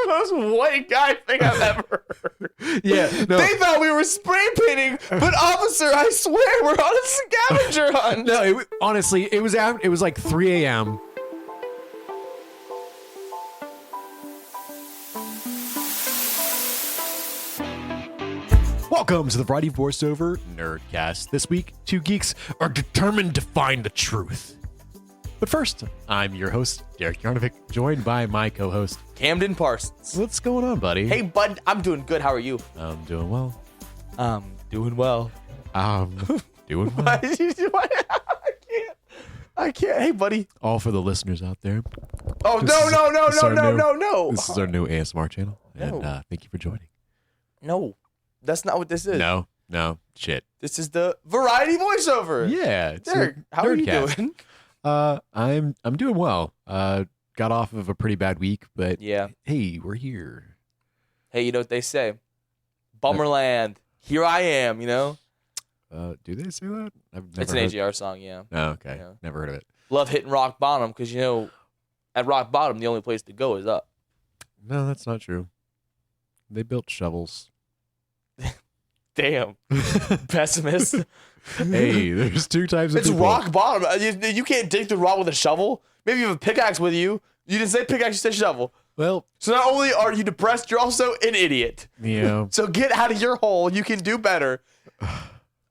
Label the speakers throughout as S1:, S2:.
S1: most white guy thing I've ever heard.
S2: Yeah, no.
S1: They thought we were spray painting, but officer, I swear we're on a scavenger hunt.
S2: No, honestly, it was like 3 a.m. Welcome to the Variety Voiceover Nerdcast. This week, two geeks are determined to find the truth. But first, I'm your host, Derek Yarnovic, joined by my co-host,
S1: Camden Parsons.
S2: What's going on, buddy?
S1: Hey, bud, I'm doing good. How are you?
S2: I'm doing well.
S1: Doing well.
S2: Doing well.
S1: I can't. Hey, buddy.
S2: All for the listeners out there.
S1: Oh,
S2: This
S1: no.
S2: This is our new ASMR channel, and
S1: No.
S2: thank you for joining.
S1: No, that's not what this is.
S2: No, shit.
S1: This is the variety voiceover.
S2: Yeah, it's
S1: Derek, how are you
S2: Nerdcast.
S1: doing?
S2: I'm doing well. Got off of a pretty bad week, but
S1: Yeah.
S2: hey, we're here.
S1: Hey, you know what they say? Bummerland. Here I am, you know?
S2: Do they say that? I've never
S1: It's an
S2: heard.
S1: AJR song, yeah.
S2: Oh, okay.
S1: Yeah.
S2: Never heard of it.
S1: Love hitting rock bottom because, you know, at rock bottom, the only place to go is up.
S2: No, that's not true. They built shovels.
S1: Damn. Pessimist.
S2: Hey, there's two types of
S1: It's
S2: people.
S1: rock bottom. You can't dig the rock with a shovel. Maybe you have a pickaxe with you. You didn't say pickaxe, you said shovel.
S2: Well,
S1: So not only are you depressed, you're also an idiot.
S2: yeah.
S1: So get out of your hole. You can do better.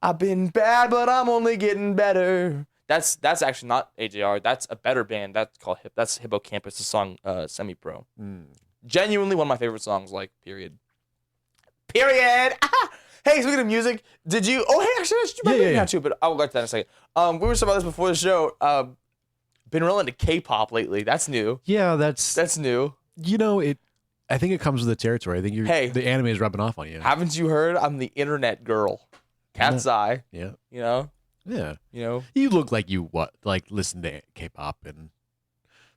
S1: I've been bad, but I'm only getting better. That's actually not AJR. That's a better band. That's Hippocampus, the song Semi-Pro. Genuinely one of my favorite songs, like, period. Period. Hey, speaking of music, did you... Oh, hey, actually, you might be now too, but I'll get to that in a second. We were talking about this before the show. Been real into K-pop lately. That's new.
S2: Yeah, that's
S1: new.
S2: you know, I think it comes with the territory. I think the anime is rubbing off on you.
S1: Haven't you heard? I'm the internet girl. Cat's eye.
S2: Yeah.
S1: You know?
S2: Yeah.
S1: You know?
S2: You look like you listen to K-pop and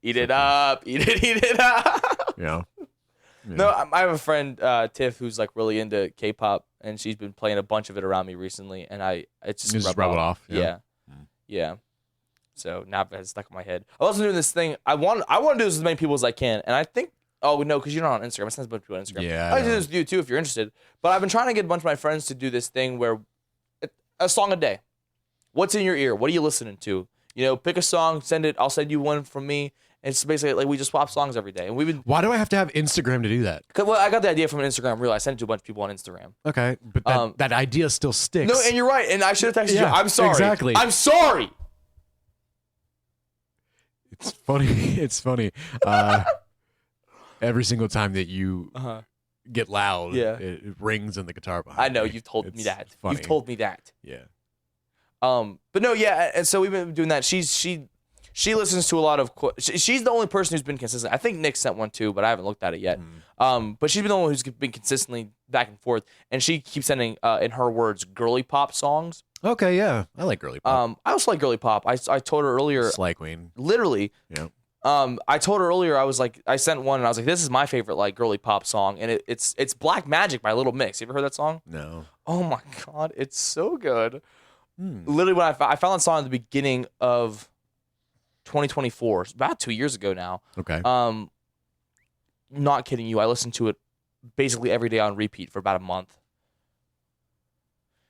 S1: Eat it up. Eat it up.
S2: you know. Yeah.
S1: No, I have a friend, Tiff, who's like really into K-pop, and she's been playing a bunch of it around me recently, and it's just
S2: rub it off.
S1: Yeah. So now it's stuck in my head. I was doing this thing. I want to do this with as many people as I can, and I think. Oh no, because you're not on Instagram. I sent a bunch of people on Instagram.
S2: Yeah,
S1: I can do this with you too if you're interested. But I've been trying to get a bunch of my friends to do this thing where a song a day. What's in your ear? What are you listening to? You know, pick a song, send it. I'll send you one from me. It's basically like we just swap songs every day, and we've been.
S2: Why do I have to have Instagram to do that?
S1: Well, I got the idea from an Instagram reel. I sent it to a bunch of people on Instagram.
S2: Okay, but that idea still sticks.
S1: No, and you're right. And I should have texted you.
S2: Yeah,
S1: I'm sorry.
S2: exactly.
S1: I'm sorry.
S2: It's funny. It's funny. Every single time that you get loud, it rings in the guitar behind.
S1: I know
S2: me.
S1: you've told me that.
S2: Funny.
S1: You've told me that.
S2: Yeah.
S1: But no, yeah. And so we've been doing that. She listens to a lot of. She's the only person who's been consistent. I think Nick sent one too, but I haven't looked at it yet. But she's been the one who's been consistently back and forth, and she keeps sending, in her words, girly pop songs.
S2: Okay, yeah, I like girly pop.
S1: I also like girly pop. I told her earlier.
S2: Sly Queen.
S1: Literally.
S2: Yeah.
S1: I told her earlier. I was like, I sent one, and I was like, this is my favorite like girly pop song, and it's Black Magic by Little Mix. You ever heard that song?
S2: No.
S1: Oh my god, it's so good. Literally, when I found that song at the beginning of 2024, it's about 2 years ago now.
S2: Okay.
S1: Not kidding you, I listened to it basically every day on repeat for about a month.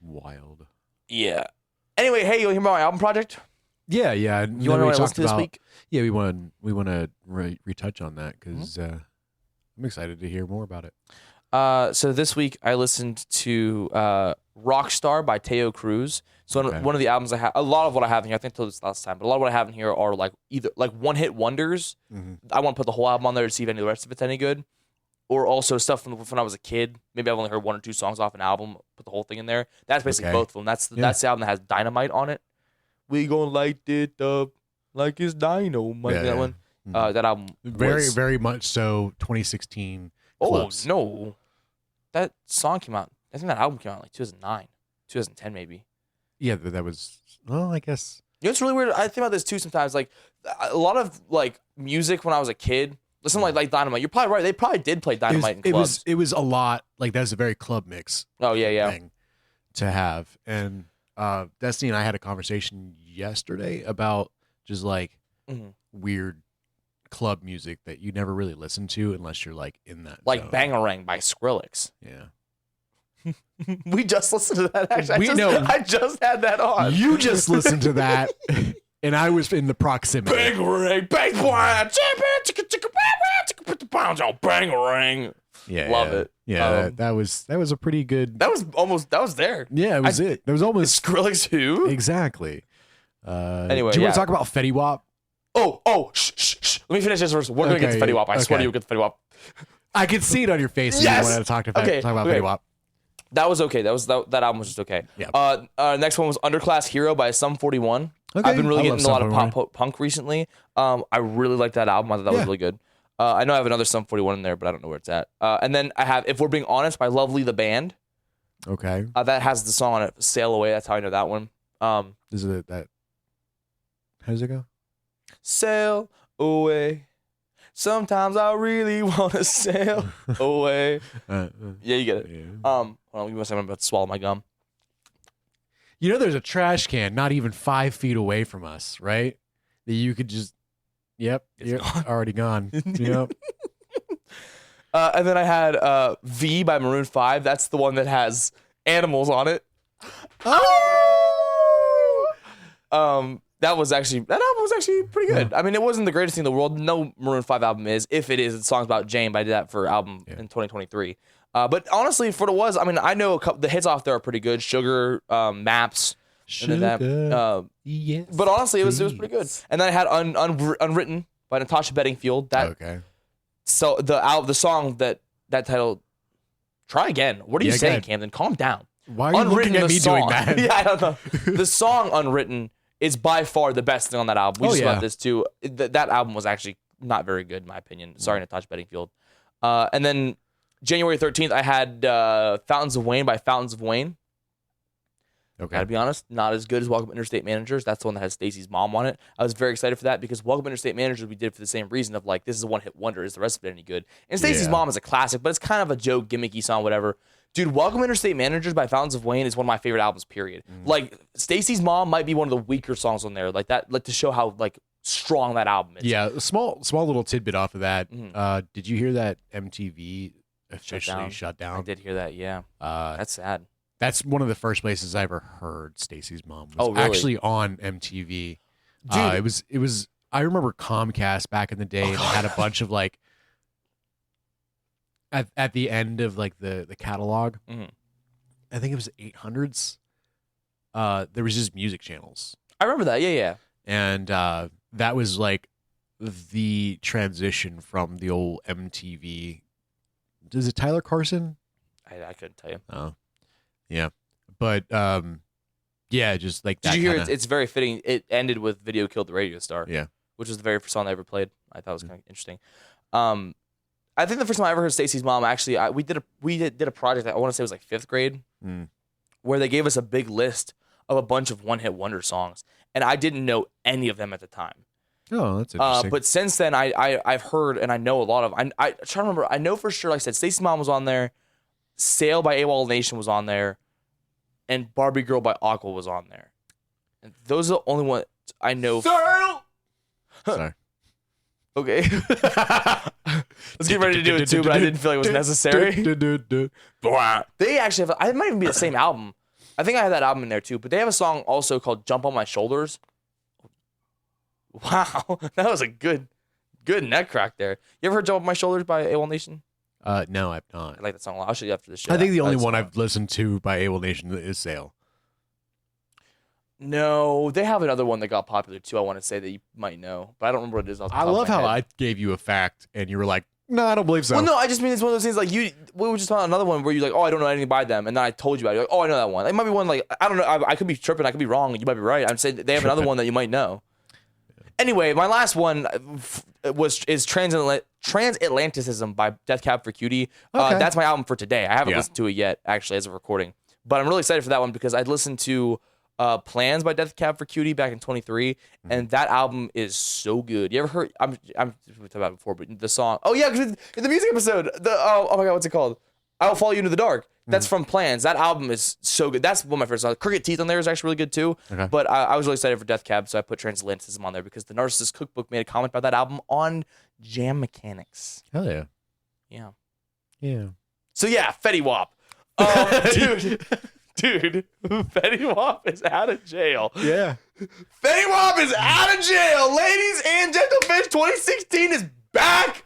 S2: Wild.
S1: Yeah. Anyway, hey, you want to hear about my album project?
S2: Yeah.
S1: You want to know what I listened to this week?
S2: Yeah, we want to retouch on that because I'm excited to hear more about it.
S1: So this week I listened to Rockstar by Teo Cruz. So one of the albums I have, a lot of what I have in here, I think I told this last time, but a lot of what I have in here are like either like one-hit wonders. I want to put the whole album on there to see if any of the rest of it's any good. Or also stuff from when I was a kid. Maybe I've only heard one or two songs off an album, put the whole thing in there. That's basically both of them. That's the album that has Dynamite on it. We gonna light it up like it's dynamite. That one. That album.
S2: Very much so 2016 clubs.
S1: Oh, no. That song came out, I think that album came out in like 2009, 2010 maybe.
S2: Yeah, that was, well, I guess.
S1: You know, it's really weird. I think about this too sometimes. Like, a lot of like music when I was a kid, listen like Dynamite. You're probably right. They probably did play Dynamite in clubs.
S2: It was a lot, like that was a very club mix.
S1: Oh, yeah.
S2: Thing to have. And Destiny and I had a conversation yesterday about just like weird club music that you never really listen to unless you're like in that
S1: Like
S2: zone.
S1: Bangarang by Skrillex.
S2: Yeah.
S1: We just listened to that, actually.
S2: know.
S1: I just had that on.
S2: You just listened to that, and I was in the proximity.
S1: Bangarang, bang, bang, bangarang.
S2: Yeah,
S1: Love it.
S2: Yeah, that was a pretty good.
S1: That was there.
S2: Yeah, it was it. There was almost
S1: Skrillex who?
S2: exactly.
S1: Anyway,
S2: do you want
S1: yeah.
S2: to talk about Fetty Wap?
S1: Shh. Let me finish this first. We're gonna get to Fetty Wap. I swear to you, we'll get to Fetty Wap.
S2: I could see it on your face.
S1: Yes!
S2: You wanted to talk about Fetty Wap.
S1: That was okay. That album was just okay.
S2: Yeah.
S1: Next one was Underclass Hero by Sum 41.
S2: Okay.
S1: I've been really
S2: I
S1: getting
S2: love
S1: a lot of
S2: Sum
S1: pop punk recently. I really like that album. I thought that was really good. I know I have another Sum 41 in there, but I don't know where it's at. And then I have If We're Being Honest by Lovely the Band.
S2: Okay.
S1: That has the song on it, Sail Away. That's how I know that one.
S2: Is it that? How does it go?
S1: Sail away. Sometimes I really want to sail away. Yeah, you get it.
S2: Yeah.
S1: Hold on, give me a second. I'm about to swallow my gum.
S2: You know, there's a trash can not even 5 feet away from us, right? That you could just. Yep, you're already gone. Yep.
S1: And then I had V by Maroon 5. That's the one that has animals on it. That album was actually pretty good. I mean, it wasn't the greatest thing in the world. No Maroon 5 album is. If it is, it's songs about Jane, but I did that for album in 2023. But honestly, for what it was, I mean, I know a couple, the hits off there are pretty good. Sugar, Maps.
S2: Sugar. Yes.
S1: But honestly, it was pretty good. And then I had Unwritten by Natasha Bedingfield.
S2: Okay.
S1: So the song that title. Try again. What are you saying, Camden? Calm down.
S2: Why are you looking at me doing that?
S1: Yeah, I don't know. The song Unwritten is by far the best thing on that album. We just about this too. That album was actually not very good in my opinion. Sorry, Natasha Bedingfield. And then January 13th, I had Fountains of Wayne by Fountains of Wayne.
S2: Okay.
S1: Gotta be honest, not as good as Welcome Interstate Managers. That's the one that has Stacey's mom on it. I was very excited for that because Welcome Interstate Managers we did for the same reason of like, this is a one-hit wonder. Is the rest of it any good? And Stacey's mom is a classic, but it's kind of a joke, gimmicky song, whatever. Dude, Welcome Interstate Managers by Fountains of Wayne is one of my favorite albums, period. Like, Stacey's mom might be one of the weaker songs on there. Like that, like to show how like strong that album is.
S2: Yeah, a small little tidbit off of that. Did you hear that MTV officially shut down?
S1: I did hear that, yeah. That's sad.
S2: That's one of the first places I ever heard Stacey's mom was
S1: really?
S2: actually on MTV. Dude. It was I remember Comcast back in the day and had a bunch of like at the end of like the catalog. I think it was 800s. There was just music channels.
S1: I remember that. Yeah.
S2: And that was like the transition from the old MTV. Is it Tyler Carson?
S1: I couldn't tell you.
S2: Oh. Yeah, but yeah, just like that.
S1: Did you hear? It's very fitting. It ended with "Video Killed the Radio Star."
S2: Yeah,
S1: which was the very first song I ever played. I thought it was kind of interesting. I think the first time I ever heard Stacey's mom, actually, we did a project that I want to say was like 5th grade, where they gave us a big list of a bunch of one-hit wonder songs, and I didn't know any of them at the time.
S2: Oh, that's interesting.
S1: But since then, I've heard and I know a lot of. I try to remember. I know for sure. Like I said, Stacey's mom was on there. Sail by AWOL Nation was on there, and Barbie Girl by Aqua was on there. And those are the only ones I know. Sail!
S2: Sorry.
S1: Okay. Let's get ready to do it too, but I didn't feel like it was necessary. They actually have, it might even be the same album. I think I have that album in there too, but they have a song also called Jump on My Shoulders. Wow, that was a good neck crack there. You ever heard Jump on My Shoulders by AWOL Nation?
S2: No, I've not.
S1: I like that song a lot. I'll show you after this show.
S2: I think the only one I've listened to by AWOL Nation is Sail.
S1: No, they have another one that got popular too. I want to say that you might know, but I don't remember what it is.
S2: I love how I gave you a fact and you were like, "No, I don't believe so."
S1: Well, no, I just mean it's one of those things like we were just on another one where you're like, "Oh, I don't know anything by them," and then I told you about it. You're like, "Oh, I know that one." It might be one like I don't know. I could be tripping. I could be wrong. You might be right. I'm saying they have another one that you might know. Anyway, my last one is Transatlanticism by Death Cab for Cutie.
S2: Okay.
S1: That's my album for today. I haven't listened to it yet, actually, as of recording. But I'm really excited for that one because I'd listened to Plans by Death Cab for Cutie back in 23, and that album is so good. You ever heard? I'm talking about it before, but the song. Oh yeah, 'cause in the music episode. Oh my god, what's it called? I Will Follow You Into the Dark. That's from Plans. That album is so good. That's one of my favorite songs. Crooked Teeth on there is actually really good too.
S2: Okay.
S1: But I was really excited for Death Cab, so I put Transatlanticism on there because the Narcissist Cookbook made a comment about that album on Jam Mechanics.
S2: Hell yeah.
S1: Yeah.
S2: Yeah.
S1: So yeah, Fetty Wap. Dude, Fetty Wap is out of jail.
S2: Yeah.
S1: Fetty Wap is out of jail. Ladies and gentlemen, 2016 is back.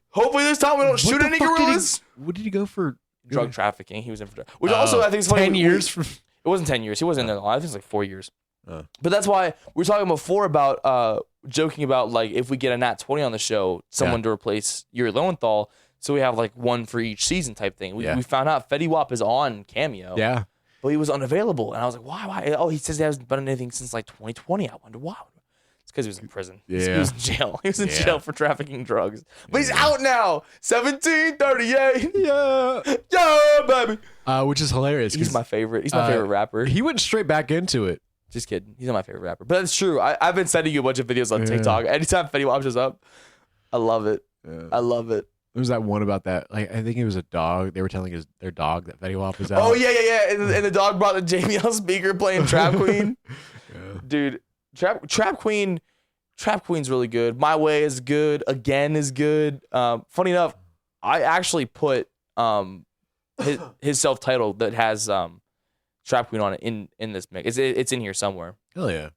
S1: Hopefully this time we don't shoot any gorillas.
S2: What did he go for?
S1: Drug trafficking. He was in for drug. Which also I think is funny.
S2: 10 years?
S1: It wasn't 10 years. He wasn't in there long. I think it's like 4 years. But that's why we were talking before about joking about like if we get a Nat 20 on the show, someone to replace Yuri Lowenthal, so we have like one for each season type thing. We found out Fetty Wap is on Cameo.
S2: Yeah.
S1: But he was unavailable. And I was like, why? Oh, he says he hasn't done anything since like 2020. I wonder why. It's because he was in prison.
S2: Yeah.
S1: He was in jail. He was in jail for trafficking drugs. But he's out now. 1738. Yeah. Yeah, baby.
S2: Which is hilarious.
S1: He's my favorite. He's my favorite rapper.
S2: He went straight back into it.
S1: Just kidding. He's not my favorite rapper. But it's true. I've been sending you a bunch of videos on TikTok. Anytime Fetty Wap shows up, I love it.
S2: Yeah.
S1: I love it.
S2: There was that one about that. Like I think it was a dog. They were telling their dog that Fetty Wap was out.
S1: Oh, yeah. And the dog brought the JBL speaker playing Trap Queen. Dude, Trap Queen's really good. My Way is good. Again is good. Funny enough, I actually put his self-titled that has Trap Queen on it in this mix. It's in here somewhere.
S2: Hell yeah.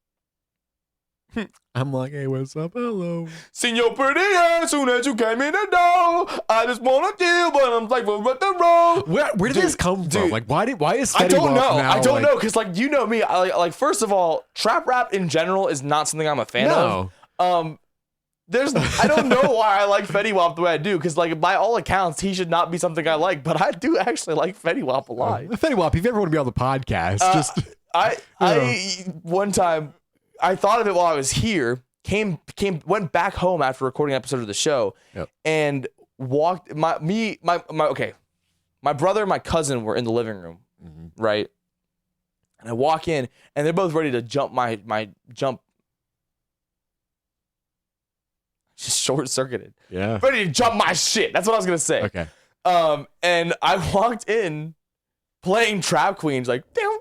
S2: I'm like, hey, what's up? Hello.
S1: Seen your pretty ass soon as you came in the door. I just wanna deal, but I'm like, what the road?
S2: Where did this come from? Like, why is Fetty
S1: I don't
S2: Wap
S1: know.
S2: now,
S1: I don't know because like you know me. Like first of all, trap rap in general is not something I'm a fan of. I don't know why I like Fetty Wap the way I do because like by all accounts he should not be something I like, but I do actually like Fetty Wap a lot.
S2: Fetty Wap, if you ever want to be on the podcast,
S1: I one time I thought of it while I was here. Went back home after recording an episode of the show, and walked my brother and my cousin were in the living room, right? And I walk in, and they're both ready to jump my jump. Just short circuited.
S2: Yeah.
S1: Ready to jump my shit. That's what I was gonna say.
S2: Okay.
S1: And I walked in playing Trap Queens, like down,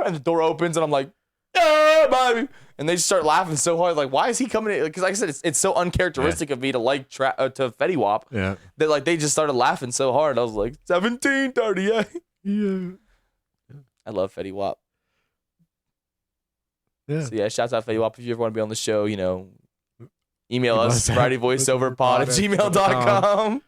S1: and the door opens, and I'm like, yeah, baby. And they just start laughing so hard, like, why is he coming in? Because like I said, it's so uncharacteristic of me to like to Fetty Wap that like they just started laughing so hard. I was like, 1738.
S2: Yeah.
S1: I love Fetty Wap.
S2: Yeah.
S1: So yeah, shouts out Fetty Wap. If you ever want to be on the show, email us, FridayVoiceOverPod@gmail.com.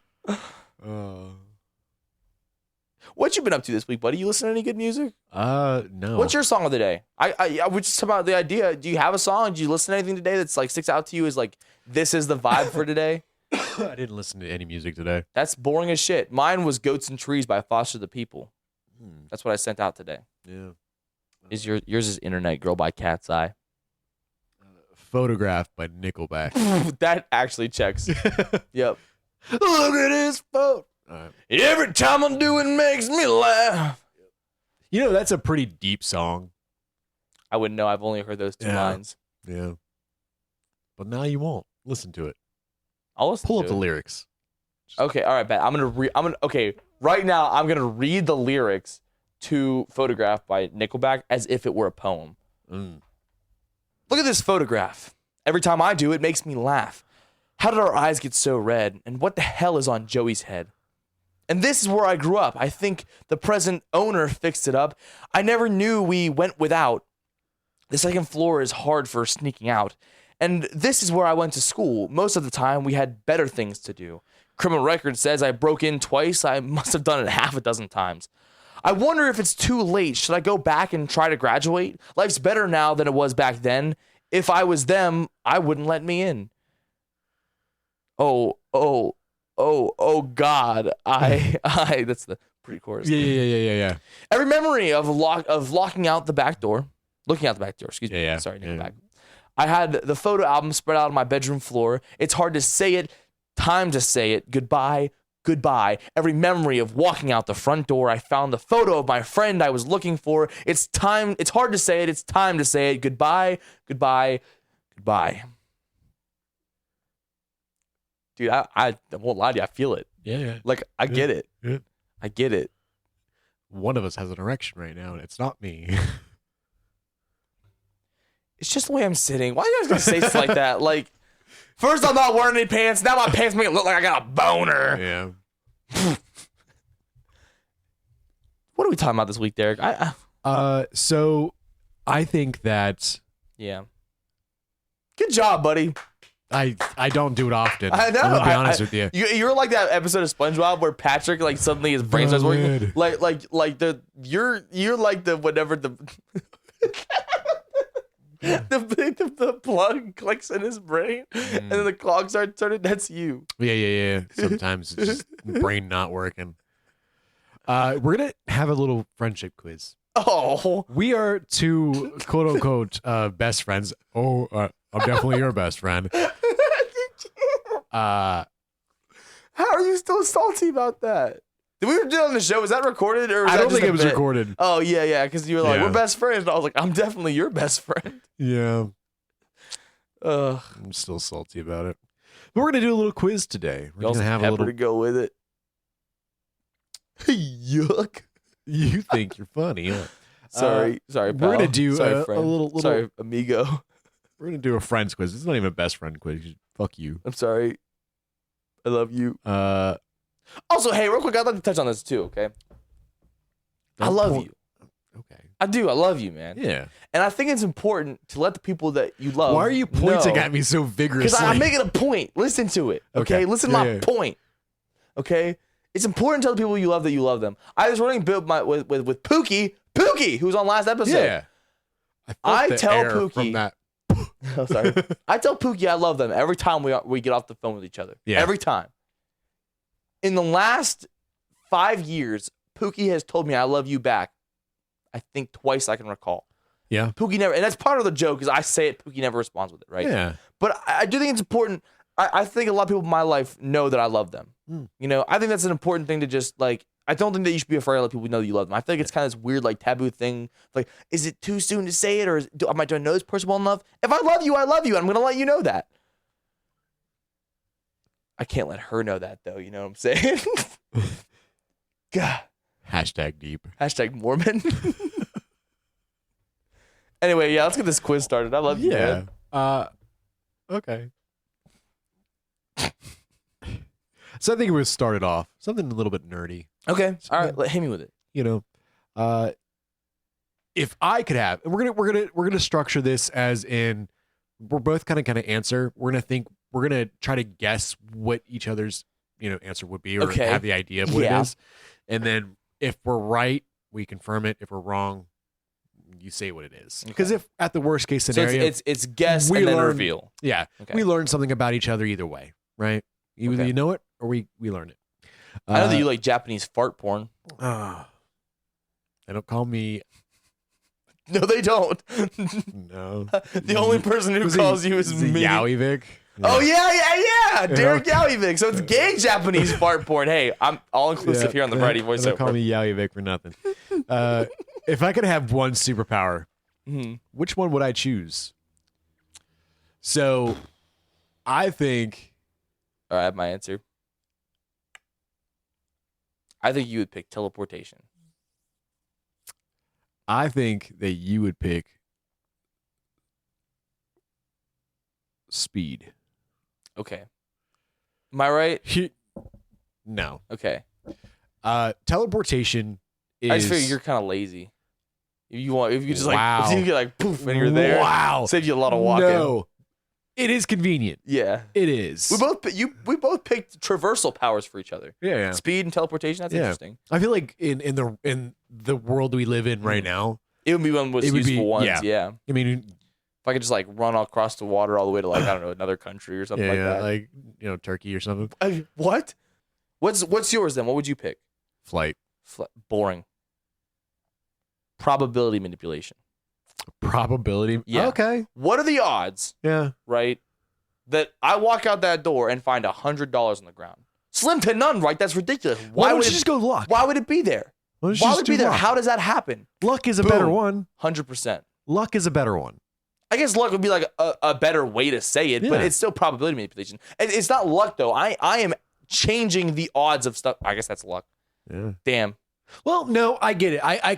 S1: What you been up to this week, buddy? You listen to any good music?
S2: No.
S1: What's your song of the day? I was just about the idea. Do you have a song? Do you listen to anything today that's like sticks out to you as like this is the vibe for today?
S2: I didn't listen to any music today.
S1: That's boring as shit. Mine was Goats and Trees by Foster the People. That's what I sent out today.
S2: Yeah.
S1: Yours is Internet Girl by Cat's Eye.
S2: Photograph by Nickelback.
S1: That actually checks. Yep.
S2: Look at his phone.
S1: Every time I do it makes me laugh.
S2: That's a pretty deep song.
S1: I wouldn't know. I've only heard those two lines.
S2: Yeah. But now you won't. Listen to it.
S1: I'll listen
S2: Pull
S1: to
S2: up the lyrics.
S1: Okay, all right, bet. Okay, right now I'm gonna read the lyrics to Photograph by Nickelback as if it were a poem. Look at this photograph. Every time I do, it makes me laugh. How did our eyes get so red? And what the hell is on Joey's head? And this is where I grew up. I think the present owner fixed it up. I never knew we went without. The second floor is hard for sneaking out. And this is where I went to school. Most of the time, we had better things to do. Criminal record says I broke in twice. I must have done it half a dozen times. I wonder if it's too late. Should I go back and try to graduate? Life's better now than it was back then. If I was them, I wouldn't let me in. Oh, God. That's the pre-chorus.
S2: Yeah.
S1: Every memory of locking out the back door, looking out the back door, excuse me.
S2: Yeah.
S1: Sorry, Nickelback. I had the photo album spread out on my bedroom floor. It's hard to say it. Time to say it. Goodbye. Goodbye. Every memory of walking out the front door. I found the photo of my friend I was looking for. It's time. It's hard to say it. It's time to say it. Goodbye. Goodbye. Goodbye. Dude, I won't lie to you. I feel it.
S2: Yeah.
S1: Like, I get it.
S2: Yeah.
S1: I get it.
S2: One of us has an erection right now, and it's not me.
S1: It's just the way I'm sitting. Why are you guys gonna say stuff like that? Like, first I'm not wearing any pants. Now my pants make it look like I got a boner.
S2: Yeah.
S1: What are we talking about this week, Derek?
S2: So I think that
S1: Yeah. Good job, buddy.
S2: I don't do it often.
S1: I know.
S2: I'm gonna be honest with you.
S1: You're like that episode of SpongeBob where Patrick like suddenly his brain starts working. You're like the whatever the the plug clicks in his brain and then the clock starts turning. That's you.
S2: Yeah. Sometimes it's just brain not working. We're gonna have a little friendship quiz.
S1: Oh,
S2: we are two quote unquote best friends. I'm definitely your best friend.
S1: How are you still salty about that? Did we do it on the show? Was that recorded or?
S2: I don't think it was recorded.
S1: Oh yeah, because you were like,
S2: Yeah.
S1: we're best friends. And I was like, I'm definitely your best friend.
S2: Yeah.
S1: Ugh.
S2: I'm still salty about it. But we're gonna do a little quiz today. We're
S1: Y'all
S2: gonna have a
S1: pepper
S2: little.
S1: to go with it. Yuck.
S2: You think you're funny? Huh?
S1: Sorry, pal.
S2: We're gonna do
S1: sorry,
S2: a
S1: friend.
S2: little.
S1: Sorry, amigo.
S2: We're gonna do a friends quiz. It's not even a best friend quiz. Fuck you.
S1: I'm sorry. I love you.
S2: Uh.
S1: Also, hey, real quick, I'd like to touch on this too. Okay. I love you.
S2: Okay.
S1: I do. I love you, man.
S2: Yeah.
S1: And I think it's important to let the people that you love.
S2: Why are you pointing
S1: know.
S2: at me so vigorously?
S1: Because I'm making a point. Listen to it. Okay. Listen to my point. Okay. It's important to tell the people you love that you love them. I was running with Pookie, who was on last episode.
S2: Yeah.
S1: I tell
S2: air
S1: Pookie.
S2: from that.
S1: Oh, sorry. I tell Pookie I love them every time we get off the phone with each other.
S2: Yeah.
S1: Every time. In the last 5 years, Pookie has told me I love you back. I think twice I can recall.
S2: Yeah.
S1: Pookie never, and that's part of the joke is I say it, Pookie never responds with it, right?
S2: Yeah.
S1: But I do think it's important. I think a lot of people in my life know that I love them. You know, I think that's an important thing to just like, I don't think that you should be afraid to let people know that you love them. I think it's kind of this weird, like, taboo thing. Like, is it too soon to say it, or am I doing know this person well enough? If I love you, I love you. I'm going to let you know that. I can't let her know that, though. You know what I'm saying? God.
S2: Hashtag deep.
S1: Hashtag Mormon. Anyway, yeah, let's get this quiz started. I love you, man.
S2: Okay. So I think it was started off something a little bit nerdy.
S1: Okay. All right. Hit me with it.
S2: You know, if I could have, and we're gonna structure this as in we're both kind of answer. We're gonna try to guess what each other's answer would be, or have the idea of what it is, and then if we're right, we confirm it. If we're wrong, you say what it is. Because if at the worst case scenario,
S1: so it's guess and then reveal.
S2: Yeah,
S1: okay.
S2: We learn something about each other either way, right? Either you know it or we learn it.
S1: I know that you like Japanese fart porn.
S2: They don't call me.
S1: No, they don't.
S2: No.
S1: The only person who calls you is me.
S2: Yaoivik. Yeah.
S1: Oh yeah. Derek Yaoivik. So it's gay Japanese fart porn. Hey, I'm all inclusive here on the Variety Voiceover.
S2: Don't call me Yaoivik for nothing. If I could have one superpower, which one would I choose? So, I think.
S1: All right, I have my answer. I think you would pick teleportation.
S2: I think that you would pick speed.
S1: Okay. Am I right?
S2: No.
S1: Okay.
S2: Teleportation is.
S1: I just figure you're kind of lazy. If you just like, if you get like poof and you're there.
S2: Wow.
S1: Save you a lot of walking.
S2: No. It is convenient.
S1: Yeah.
S2: It is.
S1: We both picked traversal powers for each other.
S2: Yeah.
S1: Speed and teleportation. That's interesting.
S2: I feel like in the world we live in right now,
S1: it would be one of the most useful ones. Yeah.
S2: I mean,
S1: if I could just like run across the water all the way to like I don't know another country or something like that.
S2: Like Turkey or something.
S1: What? What's yours then? What would you pick?
S2: Flight.
S1: Boring. Probability manipulation.
S2: Probability.
S1: Yeah.
S2: Okay.
S1: What are the odds?
S2: Yeah.
S1: Right. That I walk out that door and find $100 on the ground. Slim to none, right? That's ridiculous.
S2: Why would you just go luck?
S1: Why would it be there? Why would it be there? How does that happen?
S2: Luck is a better one.
S1: 100%.
S2: Luck is a better one.
S1: I guess luck would be like a better way to say it, but it's still probability manipulation. And it's not luck though. I am changing the odds of stuff. I guess that's luck.
S2: Yeah.
S1: Damn.
S2: Well, no, I get it. I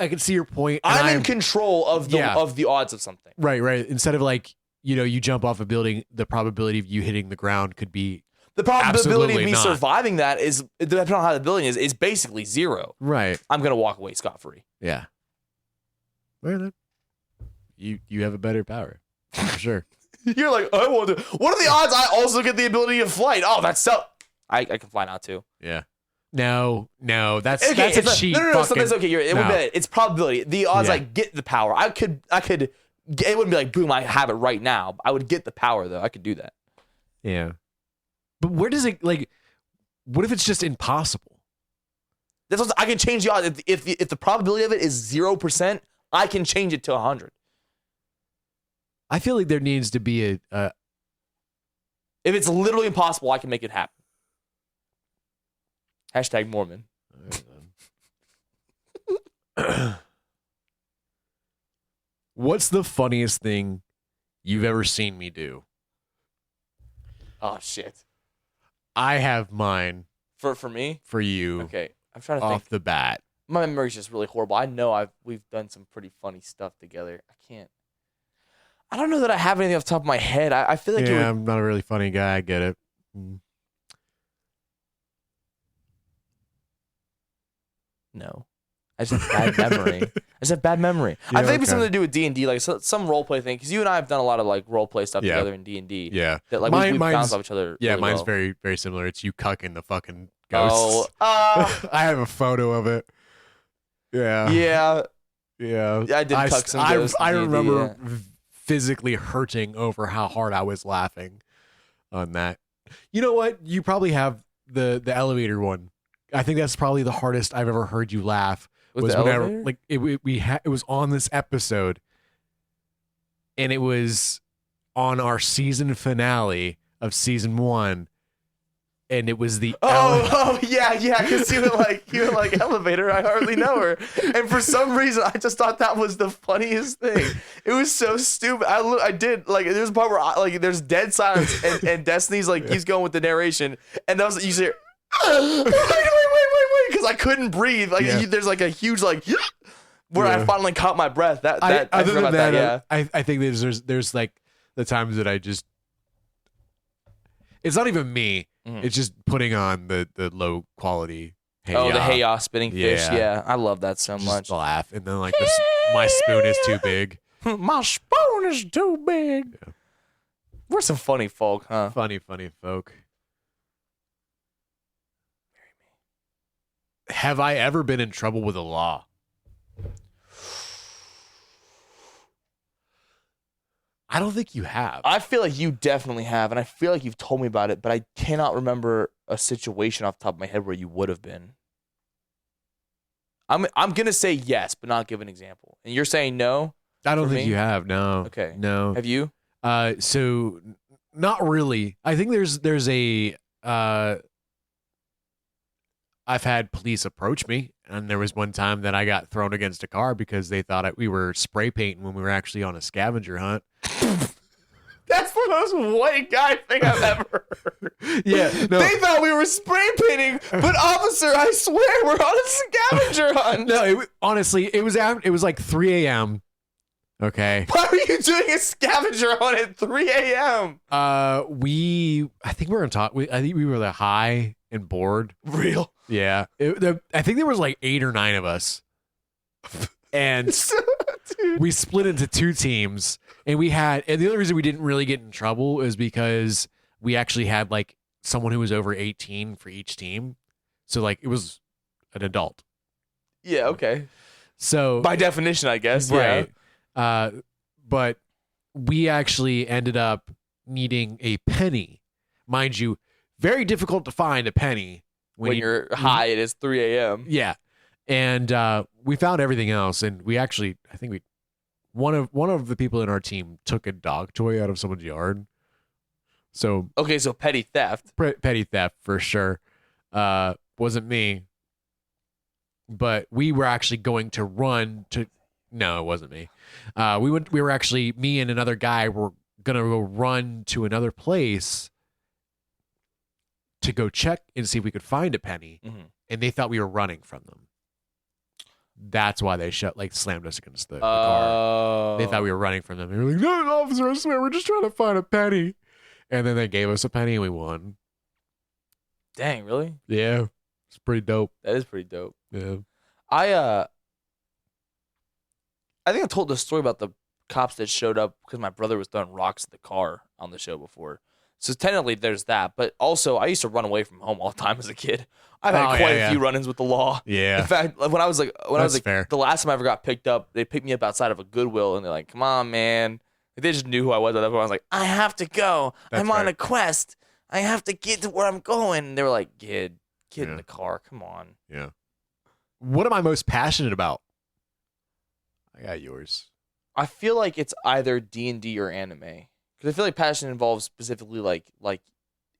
S2: can see your point. And
S1: I'm in control of the odds of something.
S2: Right. Instead of like, you jump off a building, the probability of you hitting the ground could be
S1: the probability of me
S2: not.
S1: surviving that is, depending on how the building is basically zero.
S2: Right.
S1: I'm gonna walk away scot-free.
S2: Yeah. Well, then, you have a better power for sure.
S1: You're like, I want to. What are the odds I also get the ability of flight? Oh, that's so. I can fly now too.
S2: Yeah. No, that's
S1: Okay,
S2: that's a cheat.
S1: No, something's okay. It's probability. The odds
S2: Yeah.
S1: I get the power. I could. It wouldn't be like, boom, I have it right now. I would get the power though. I could do that.
S2: Yeah. But where does it like? What if it's just impossible?
S1: That's what, I can change the odds. If the probability of it is 0%, I can change it to 100.
S2: I feel like there needs to be a
S1: If it's literally impossible, I can make it happen. Hashtag Mormon.
S2: What's the funniest thing you've ever seen me do?
S1: Oh shit.
S2: I have mine
S1: For me?
S2: for you.
S1: Okay. I'm trying to
S2: off
S1: think.
S2: the bat.
S1: My memory's just really horrible. I know we've done some pretty funny stuff together. I don't know that I have anything off the top of my head. I feel like
S2: I'm not a really funny guy. I get it.
S1: No. I just have bad memory.
S2: Yeah,
S1: I think it's
S2: okay.
S1: something to do with D&D, like some role play thing. Because you and I have done a lot of like role play stuff
S2: Yeah.
S1: together in D&D.
S2: Yeah.
S1: That like we bounce off each other.
S2: Yeah,
S1: really
S2: mine's
S1: well.
S2: very, very similar. It's you cucking the fucking ghosts.
S1: Oh,
S2: I have a photo of it. Yeah.
S1: yeah.
S2: Yeah.
S1: I did cuck some ghosts
S2: I
S1: in D&D,
S2: remember physically hurting over how hard I was laughing on that. You know what? You probably have the elevator one. I think that's probably the hardest I've ever heard you laugh.
S1: Was the
S2: whenever
S1: elevator?
S2: like it was on this episode, and it was on our season finale of season 1, and it was the
S1: yeah, because you were like elevator. I hardly know her, and for some reason, I just thought that was the funniest thing. It was so stupid. I did like there's a part where there's dead silence, and Destiny's like he's going with the narration, and that was you see. Wait, because I couldn't breathe. Like there's like a huge like where I finally caught my breath.
S2: Other than that, I think there's like the times that I just it's not even me. It's just putting on the low quality.
S1: The hey-ya spinning fish. Yeah, I love that so
S2: just
S1: much.
S2: Laugh and then like my spoon is too big.
S1: My spoon is too big. Yeah. We're some funny folk, huh?
S2: Funny folk. Have I ever been in trouble with the law? I don't think you have.
S1: I feel like you definitely have, and I feel like you've told me about it, but I cannot remember a situation off the top of my head where you would have been. I'm gonna say yes, but not give an example. And you're saying no?
S2: I don't think you have. No.
S1: Okay.
S2: No.
S1: Have you?
S2: So not really. I think there's a I've had police approach me, and there was one time that I got thrown against a car because they thought we were spray painting when we were actually on a scavenger hunt.
S1: That's the most white guy thing I've ever heard.
S2: Yeah, no.
S1: They thought we were spray painting, but officer, I swear we're on a scavenger hunt.
S2: No, honestly, it was like 3 a.m. Okay.
S1: Why were you doing a scavenger hunt at 3 a.m.?
S2: I think we were on top. I think we were like high and bored.
S1: Real?
S2: Yeah. I think there was like 8 or 9 of us. And we split into 2 teams, and the only reason we didn't really get in trouble is because we actually had like someone who was over 18 for each team. So like it was an adult.
S1: Yeah, okay.
S2: So
S1: by definition, I guess.
S2: Right.
S1: Yeah.
S2: But we actually ended up needing a penny. Mind you, very difficult to find a penny
S1: when you're high. It is 3 a.m.
S2: Yeah. And we found everything else, and I think one of the people in our team took a dog toy out of someone's yard. So
S1: okay, so petty theft.
S2: Petty theft for sure. Wasn't me, but we were actually going to run to. No, it wasn't me. We were actually, me and another guy were gonna go run to another place to go check and see if we could find a penny.
S1: Mm-hmm.
S2: and they thought we were running from them. That's why they slammed us against the car. They thought we were running from them. They were like, "No, officer, I swear, we're just trying to find a penny." And then they gave us a penny and we won.
S1: Dang, really?
S2: Yeah, it's pretty dope.
S1: That is pretty dope.
S2: Yeah.
S1: I think I told the story about the cops that showed up because my brother was throwing rocks at the car on the show before. So technically there's that, but also I used to run away from home all the time as a kid. I've had quite a few run-ins with the law.
S2: Yeah.
S1: In fact, when I was like,
S2: fair.
S1: The last time I ever got picked up, they picked me up outside of a Goodwill, and they're like, "Come on, man." They just knew who I was at that point. I was like, "I have to go. I'm on a quest. I have to get to where I'm going." And they were like, "Kid, get in the car. Come on."
S2: Yeah. What am I most passionate about? I got yours.
S1: I feel like it's either D&D or anime. Because I feel like passion involves specifically like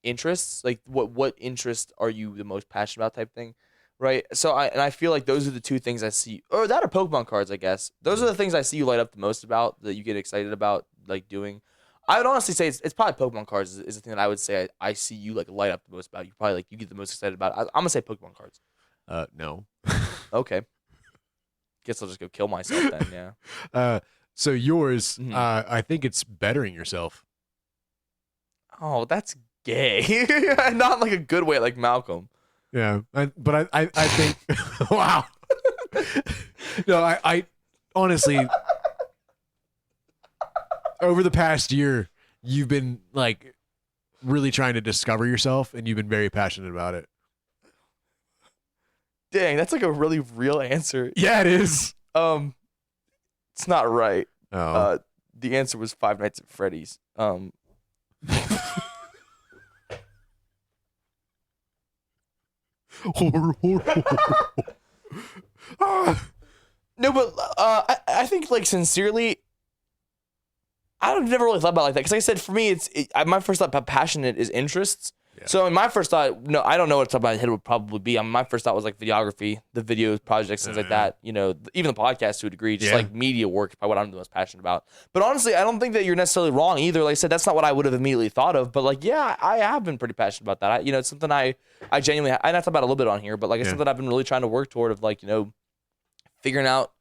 S1: interests. Like what interest are you the most passionate about type thing, right? So I feel like those are the two things I see. Or that or Pokemon cards, I guess. Those are the things I see you light up the most about, that you get excited about like doing. I would honestly say it's probably Pokemon cards is the thing that I would say I see you like light up the most about. You probably like you get the most excited about. I'm gonna say Pokemon cards.
S2: No.
S1: Okay. Guess I'll just go kill myself then. Yeah.
S2: So yours, I think it's bettering yourself.
S1: Oh, that's gay. Not like a good way, like Malcolm.
S2: Yeah, but I think, wow. No, I honestly, over the past year, you've been like really trying to discover yourself, and you've been very passionate about it.
S1: Dang, that's like a really real answer.
S2: Yeah, it is.
S1: It's not right.
S2: Oh.
S1: The answer was Five Nights at Freddy's. No, but I think like sincerely, I've never really thought about it like that. Because like I said, for me, my first thought about passionate is interests. Yeah. So in my first thought, no, I don't know what top of my head would probably be. My first thought was like videography, the video projects, things like that. You know, even the podcast to a degree, just like media work is probably what I'm the most passionate about. But honestly, I don't think that you're necessarily wrong either. Like I said, that's not what I would have immediately thought of. But like, yeah, I have been pretty passionate about that. It's something I genuinely, I talked about it a little bit on here, but like it's something I've been really trying to work toward of like, figuring out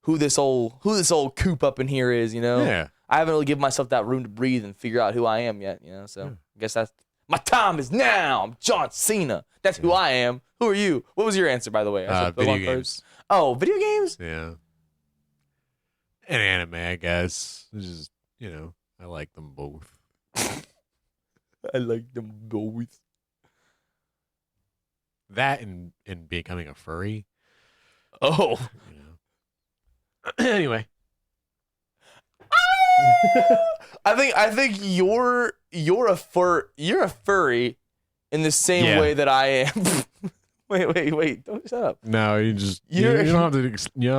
S1: who this old coop up in here is,
S2: Yeah.
S1: I haven't really given myself that room to breathe and figure out who I am yet, so I guess that's my time is now. I'm John Cena. That's who I am. Who are you? What was your answer, by the way?
S2: Video games.
S1: Oh, video games?
S2: Yeah. And anime, I guess. It's just, I like them both.
S1: I like them both.
S2: That and becoming a furry.
S1: Oh.
S2: Anyway.
S1: I think you're a furry in the same way that I am. wait, don't shut up.
S2: No, you don't have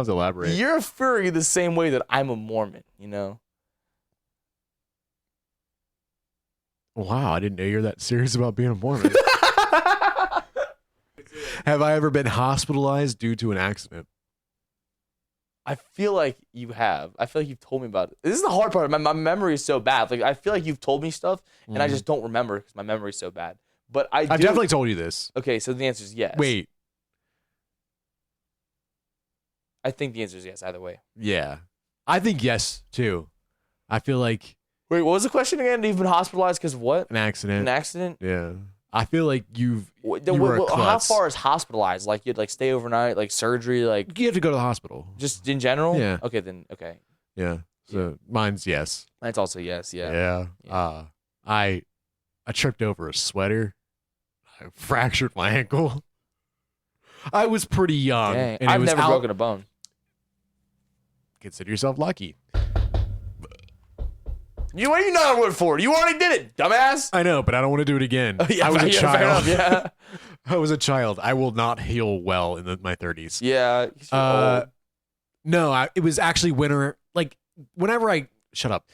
S2: to elaborate.
S1: You're a furry the same way that I'm a Mormon,
S2: Wow, I didn't know you're that serious about being a Mormon. Have I ever been hospitalized due to an accident?
S1: I feel like you have. I feel like you've told me about it. This is the hard part. My memory is so bad. Like I feel like you've told me stuff, and I just don't remember because my memory is so bad. But I've
S2: definitely told you this.
S1: Okay, so the answer is yes.
S2: Wait.
S1: I think the answer is yes either way.
S2: Yeah. I think yes, too. I feel like...
S1: Wait, what was the question again? You've been hospitalized because of what?
S2: An accident.
S1: An accident?
S2: Yeah. I feel like you were a
S1: how far is hospitalized? Like you'd like stay overnight, like surgery, like
S2: you have to go to the hospital.
S1: Just in general?
S2: Yeah.
S1: Okay, then okay.
S2: Yeah. So mine's yes.
S1: Mine's also yes, yeah.
S2: Yeah. I tripped over a sweater. I fractured my ankle. I was pretty young.
S1: Dang.
S2: And
S1: I've never broken a bone.
S2: Consider yourself lucky.
S1: What are you not good for? You already did it, dumbass.
S2: I know, but I don't want to do it again.
S1: Yeah,
S2: I was a child.
S1: Fair enough, yeah.
S2: I was a child. I will not heal well in my 30s.
S1: Yeah.
S2: No, it was actually winter. Like whenever I shut up.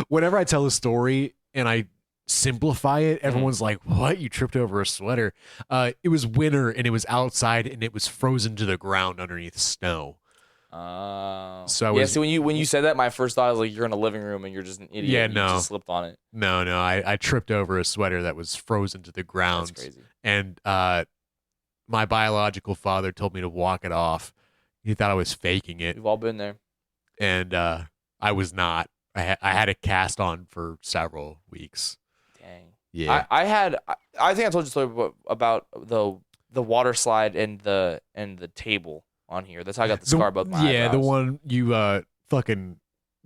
S2: Whenever I tell a story and I simplify it, everyone's like, "What? You tripped over a sweater?" It was winter and it was outside and it was frozen to the ground underneath snow. So I was,
S1: so when you said that, my first thought was like you're in a living room and you're just an idiot.
S2: Yeah,
S1: and
S2: no.
S1: You just slipped on it.
S2: No, I tripped over a sweater that was frozen to the ground.
S1: That's crazy.
S2: And my biological father told me to walk it off. He thought I was faking it.
S1: We've all been there.
S2: And I was not. I had a cast on for several weeks.
S1: Dang.
S2: Yeah.
S1: I think I told you a story about the water slide and the table on here. That's how I got the scar above my eyebrows.
S2: Yeah, the one you fucking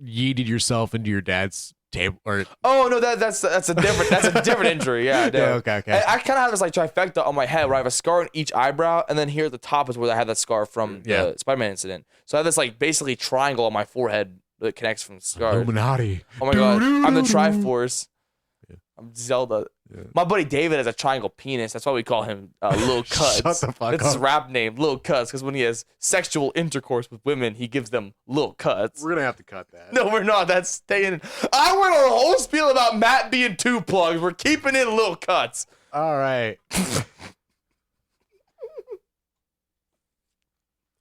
S2: yeeted yourself into your dad's table. Or
S1: oh no, that's a different injury. Yeah. No.
S2: Yeah. Okay.
S1: I kind of have this like trifecta on my head where I have a scar on each eyebrow, and then here at the top is where I had that scar from the Spider-Man incident. So I have this like basically triangle on my forehead that connects from the scar.
S2: Illuminati.
S1: Oh my god, I'm the Triforce.
S2: Yeah.
S1: I'm Zelda.
S2: Yeah.
S1: My buddy David has a triangle penis. That's why we call him Lil Cuts.
S2: Shut the fuck
S1: That's
S2: up.
S1: his rap name, Lil Cuts, because when he has sexual intercourse with women, he gives them Lil Cuts.
S2: We're gonna have to cut that.
S1: No, we're not. That's staying in. I went on a whole spiel about Matt being two plugs. We're keeping in Lil Cuts.
S2: All right.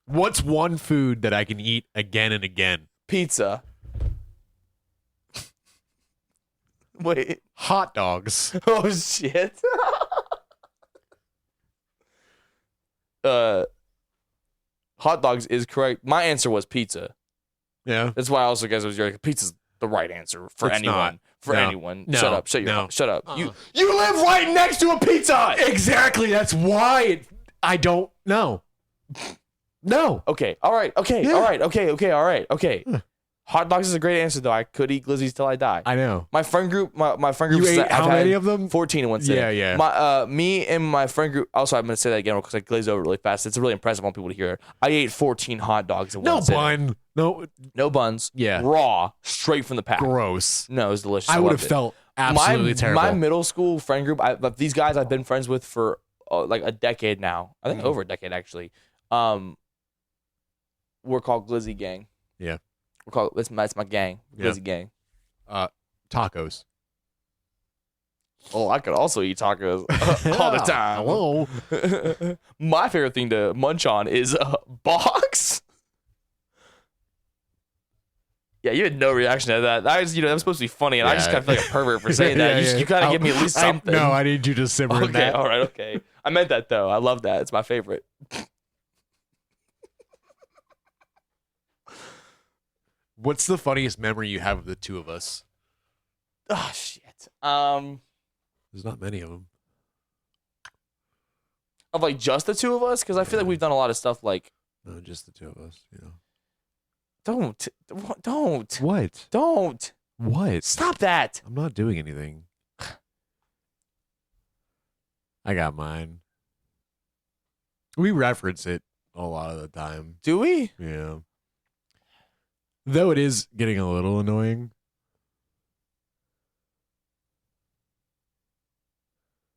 S2: What's one food that I can eat again and again?
S1: Pizza. Wait.
S2: Hot dogs.
S1: Oh shit. Hot dogs is correct. My answer was pizza.
S2: Yeah.
S1: That's why I also guess it was your pizza's the right answer for
S2: It's
S1: anyone.
S2: not.
S1: For
S2: No.
S1: anyone.
S2: No.
S1: Shut up. Shut your
S2: No.
S1: Shut up.
S2: Uh-uh.
S1: You live right next to a Pizza Hut.
S2: Exactly. That's why I don't know. No.
S1: Okay. All right. Okay.
S2: Yeah.
S1: All right. Okay. Okay. All right. Okay.
S2: Huh.
S1: Hot dogs is a great answer though. I could eat glizzies till I die.
S2: I know.
S1: My friend group, my friend group.
S2: You ate how many of them?
S1: 14 in one sitting.
S2: Yeah.
S1: My me and my friend group. Also, I'm gonna say that again because I glazed over really fast. It's really impressive. I want people to hear it. I ate 14 hot dogs in
S2: No
S1: one sitting.
S2: bun. No.
S1: No buns.
S2: Yeah.
S1: Raw, straight from the pack.
S2: Gross.
S1: No, it was delicious.
S2: I would
S1: loved
S2: have
S1: it.
S2: felt absolutely terrible.
S1: My middle school friend group. But these guys I've been friends with for like a decade now. I think over a decade actually. We're called Glizzy Gang.
S2: Yeah.
S1: We're called. That's my gang. Glizzy
S2: Yeah.
S1: Gang.
S2: Tacos.
S1: Oh, I could also eat tacos all the time.
S2: Hello.
S1: My favorite thing to munch on is box. Yeah, you had no reaction to that. That was supposed to be funny, and I just kind of feel like a pervert for saying that. You kind of give me at least something.
S2: No, I need you to simmer in
S1: Okay,
S2: that.
S1: all right, okay. I meant that though. I love that. It's my favorite.
S2: What's the funniest memory you have of the two of us?
S1: Oh shit.
S2: There's not many of them.
S1: Of like just the two of us, because I feel like we've done a lot of stuff. Like,
S2: No, just the two of us. You know.
S1: don't,
S2: What?
S1: don't
S2: What?
S1: stop that.
S2: I'm not doing anything. I got mine. We reference it a lot of the time.
S1: Do we?
S2: Yeah. Though it is getting a little annoying.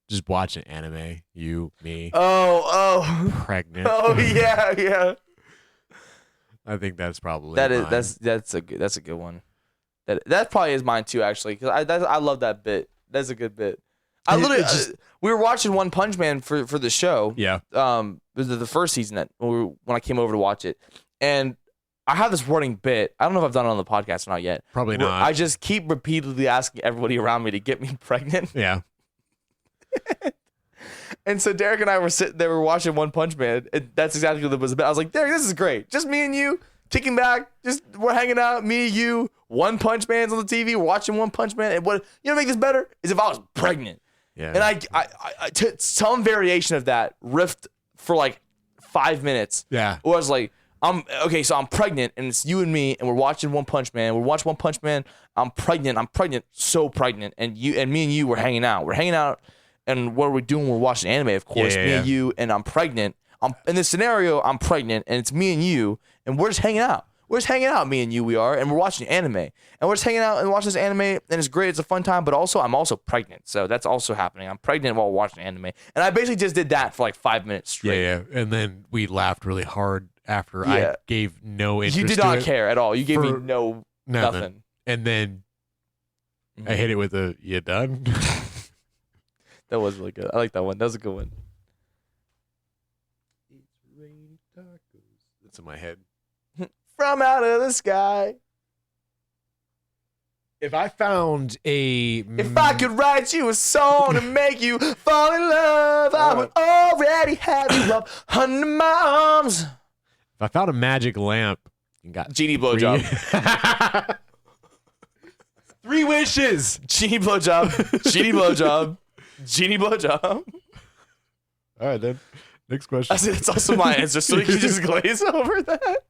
S2: Just watching anime. You, me,
S1: Oh,
S2: pregnant.
S1: oh yeah.
S2: I think that's probably
S1: That is
S2: mine.
S1: that's a good one. That probably is mine too, actually, because I love that bit. That's a good bit. I literally we were watching One Punch Man for the show.
S2: Yeah.
S1: The first season when I came over to watch it, and I have this running bit. I don't know if I've done it on the podcast or not yet.
S2: Probably
S1: where
S2: not.
S1: I just keep repeatedly asking everybody around me to get me pregnant.
S2: Yeah.
S1: And so Derek and I were sitting there, we were watching One Punch Man, and that's exactly what it was about. I was like, Derek, this is great. Just me and you, kicking back, we're hanging out, me, you, One Punch Man's on the TV, we're watching One Punch Man, and what make this better is if I was pregnant.
S2: Yeah.
S1: And I some variation of that riffed for like 5 minutes.
S2: Yeah.
S1: Where I was like, I'm pregnant, and it's you and me, and we're watching One Punch Man. We're watching One Punch Man. I'm pregnant, so pregnant, and me and you were hanging out. We're hanging out, and what are we doing? We're watching anime, of course.
S2: Yeah,
S1: me and you, and I'm pregnant. In this scenario, I'm pregnant, and it's me and you, and we're just hanging out. We're just hanging out, me and you, we are, and we're watching anime. And we're just hanging out and watching this anime, and it's great. It's a fun time, but also, I'm also pregnant. So that's also happening. I'm pregnant while watching anime. And I basically just did that for like 5 minutes straight.
S2: Yeah. And then we laughed really hard after I
S1: Yeah.
S2: gave no interest.
S1: You did
S2: to
S1: not
S2: it.
S1: care at all. You gave me
S2: For
S1: nothing.
S2: Nothing. And then I hit it with a, you done?
S1: That was really good. I like that one. That was a good one.
S2: It's in my head.
S1: from out of the sky.
S2: If I found
S1: If I could write you a song and make you fall in love, I would already have you up under my arms.
S2: If I found a magic lamp and got
S1: Genie blowjob.
S2: 3 wishes.
S1: Genie blowjob. Genie blowjob. Genie blowjob.
S2: All right, then. Next question.
S1: I said it's also my answer, so we can just glaze over that.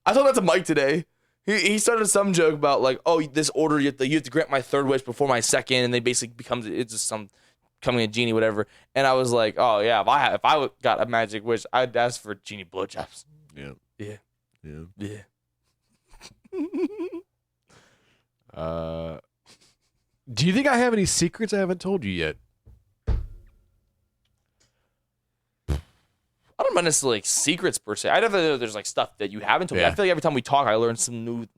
S1: I told that to Mike today. He started some joke about like, oh, this order you have to grant my third wish before my second, and they basically it's just some coming a genie, whatever. And I was like, oh yeah, if I got a magic wish, I'd ask for genie blowjobs.
S2: Yeah.
S1: Yeah.
S2: Yeah. Do you think I have any secrets I haven't told you yet?
S1: I don't know necessarily like secrets per se. I definitely know there's like stuff that you haven't told me.
S2: Yeah.
S1: I feel like every time we talk, I learn something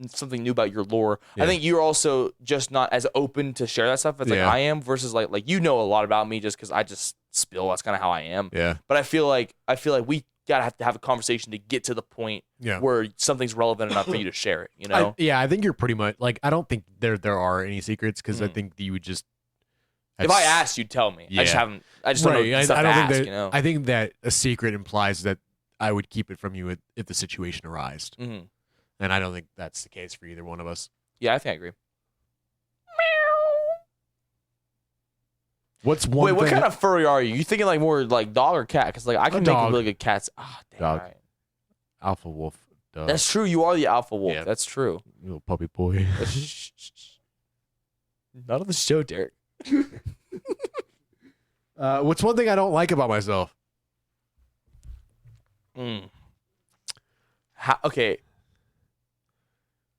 S1: new about your lore.
S2: Yeah.
S1: I think you're also just not as open to share that stuff as like I am versus like you know a lot about me just because I just spill. That's kind of how I am.
S2: Yeah.
S1: But I feel like we gotta have to have a conversation to get to the point where something's relevant enough for you to share it. You know?
S2: I think you're pretty much like I don't think there are any secrets because I think that you would just.
S1: If I asked, you'd tell me. I just haven't. I just don't know stuff
S2: I don't
S1: to
S2: think
S1: ask.
S2: that.
S1: You know?
S2: I think that a secret implies that I would keep it from you if the situation arose, and I don't think that's the case for either one of us.
S1: Yeah, I think I agree.
S2: What's one?
S1: Wait, what kind of furry are you? You thinking like more like dog or cat? Because like I can make
S2: dog.
S1: a really good cat. Ah, damn
S2: Dog.
S1: right.
S2: Alpha wolf? Dog.
S1: That's true. You are the alpha wolf.
S2: Yeah.
S1: That's true.
S2: Little puppy boy.
S1: Not on the show, Derek.
S2: What's one thing I don't like about myself?
S1: Okay.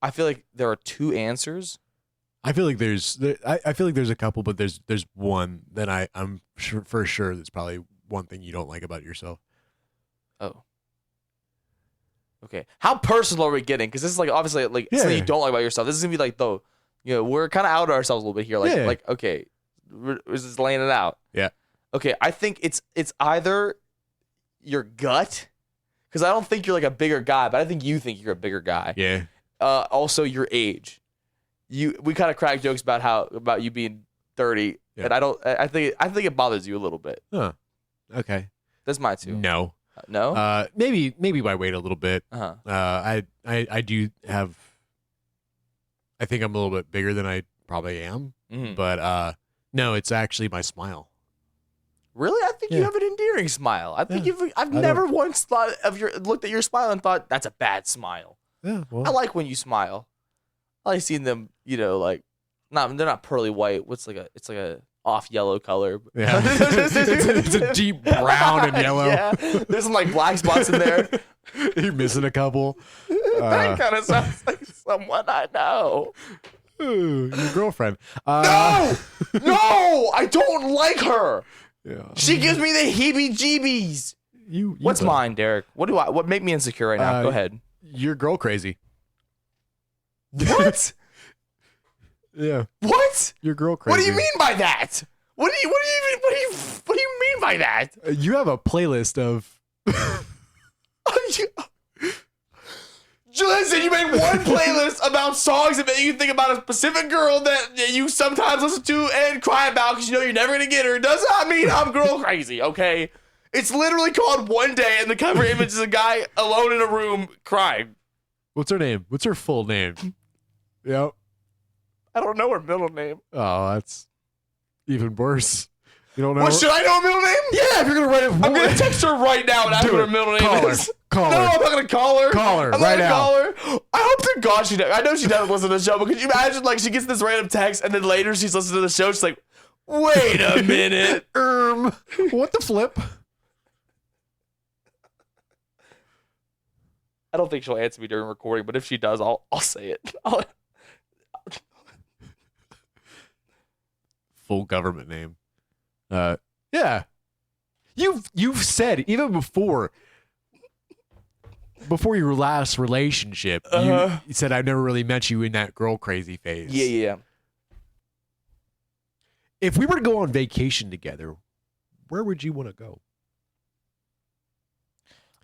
S1: I feel like there are 2 answers.
S2: I feel like there's a couple, but there's one that I'm for sure that's probably one thing you don't like about yourself.
S1: Oh. Okay. How personal are we getting? Because this is like obviously like something you don't like about yourself. This is gonna be like we're kind of out of ourselves a little bit here. Like okay, we're just laying it out.
S2: Yeah.
S1: Okay. I think it's either your gut, because I don't think you're like a bigger guy, but I think you think you're a bigger guy.
S2: Yeah.
S1: Also your age. We kind of crack jokes about you being 30, and I think it bothers you a little bit.
S2: Huh. Okay.
S1: That's my 2.
S2: No.
S1: No.
S2: Maybe by weight a little bit.
S1: Uh-huh.
S2: I do have. I think I'm a little bit bigger than I probably am, but no, it's actually my smile.
S1: Really? I think you have an endearing smile. I think I've never once looked at your smile and thought that's a bad smile.
S2: Yeah. Well.
S1: I like when you smile. I like seeing them, they're not pearly white. It's like a off yellow color.
S2: Yeah. it's a deep brown and yellow.
S1: Yeah. There's some like black spots in there.
S2: You're missing a couple.
S1: That kind of sounds like someone I know.
S2: Your girlfriend.
S1: No, I don't like her.
S2: Yeah.
S1: She gives me the heebie-jeebies. What's mine, Derek? What make me insecure right now? Go ahead.
S2: You're girl crazy.
S1: What?
S2: Yeah.
S1: What?
S2: You're girl crazy.
S1: What do you mean by that? What do you mean by that?
S2: You have a playlist of.
S1: Listen, you made one playlist about songs that make you think about a specific girl that you sometimes listen to and cry about because you know you're never gonna get her. Does not mean I'm girl crazy, okay? It's literally called One Day, and the cover image is a guy alone in a room crying.
S2: What's her name? What's her full name? Yep.
S1: I don't know her middle name.
S2: Oh, that's even worse. You don't know.
S1: What, should I know her middle name?
S2: Yeah, if you're gonna write it,
S1: I'm gonna text her right now and ask what her middle name is.
S2: Call
S1: No,
S2: her.
S1: I'm not gonna call her.
S2: Call her
S1: I'm
S2: right
S1: not
S2: now.
S1: gonna call her. I hope to God she does. I know she doesn't listen to the show, but could you imagine like she gets this random text and then later she's listening to the show, she's like, wait a minute.
S2: What the flip?
S1: I don't think she'll answer me during recording, but if she does, I'll say it.
S2: Full government name. Yeah. You've said even before your last relationship, you said I've never really met you in that girl crazy phase.
S1: Yeah.
S2: If we were to go on vacation together, where would you want to go?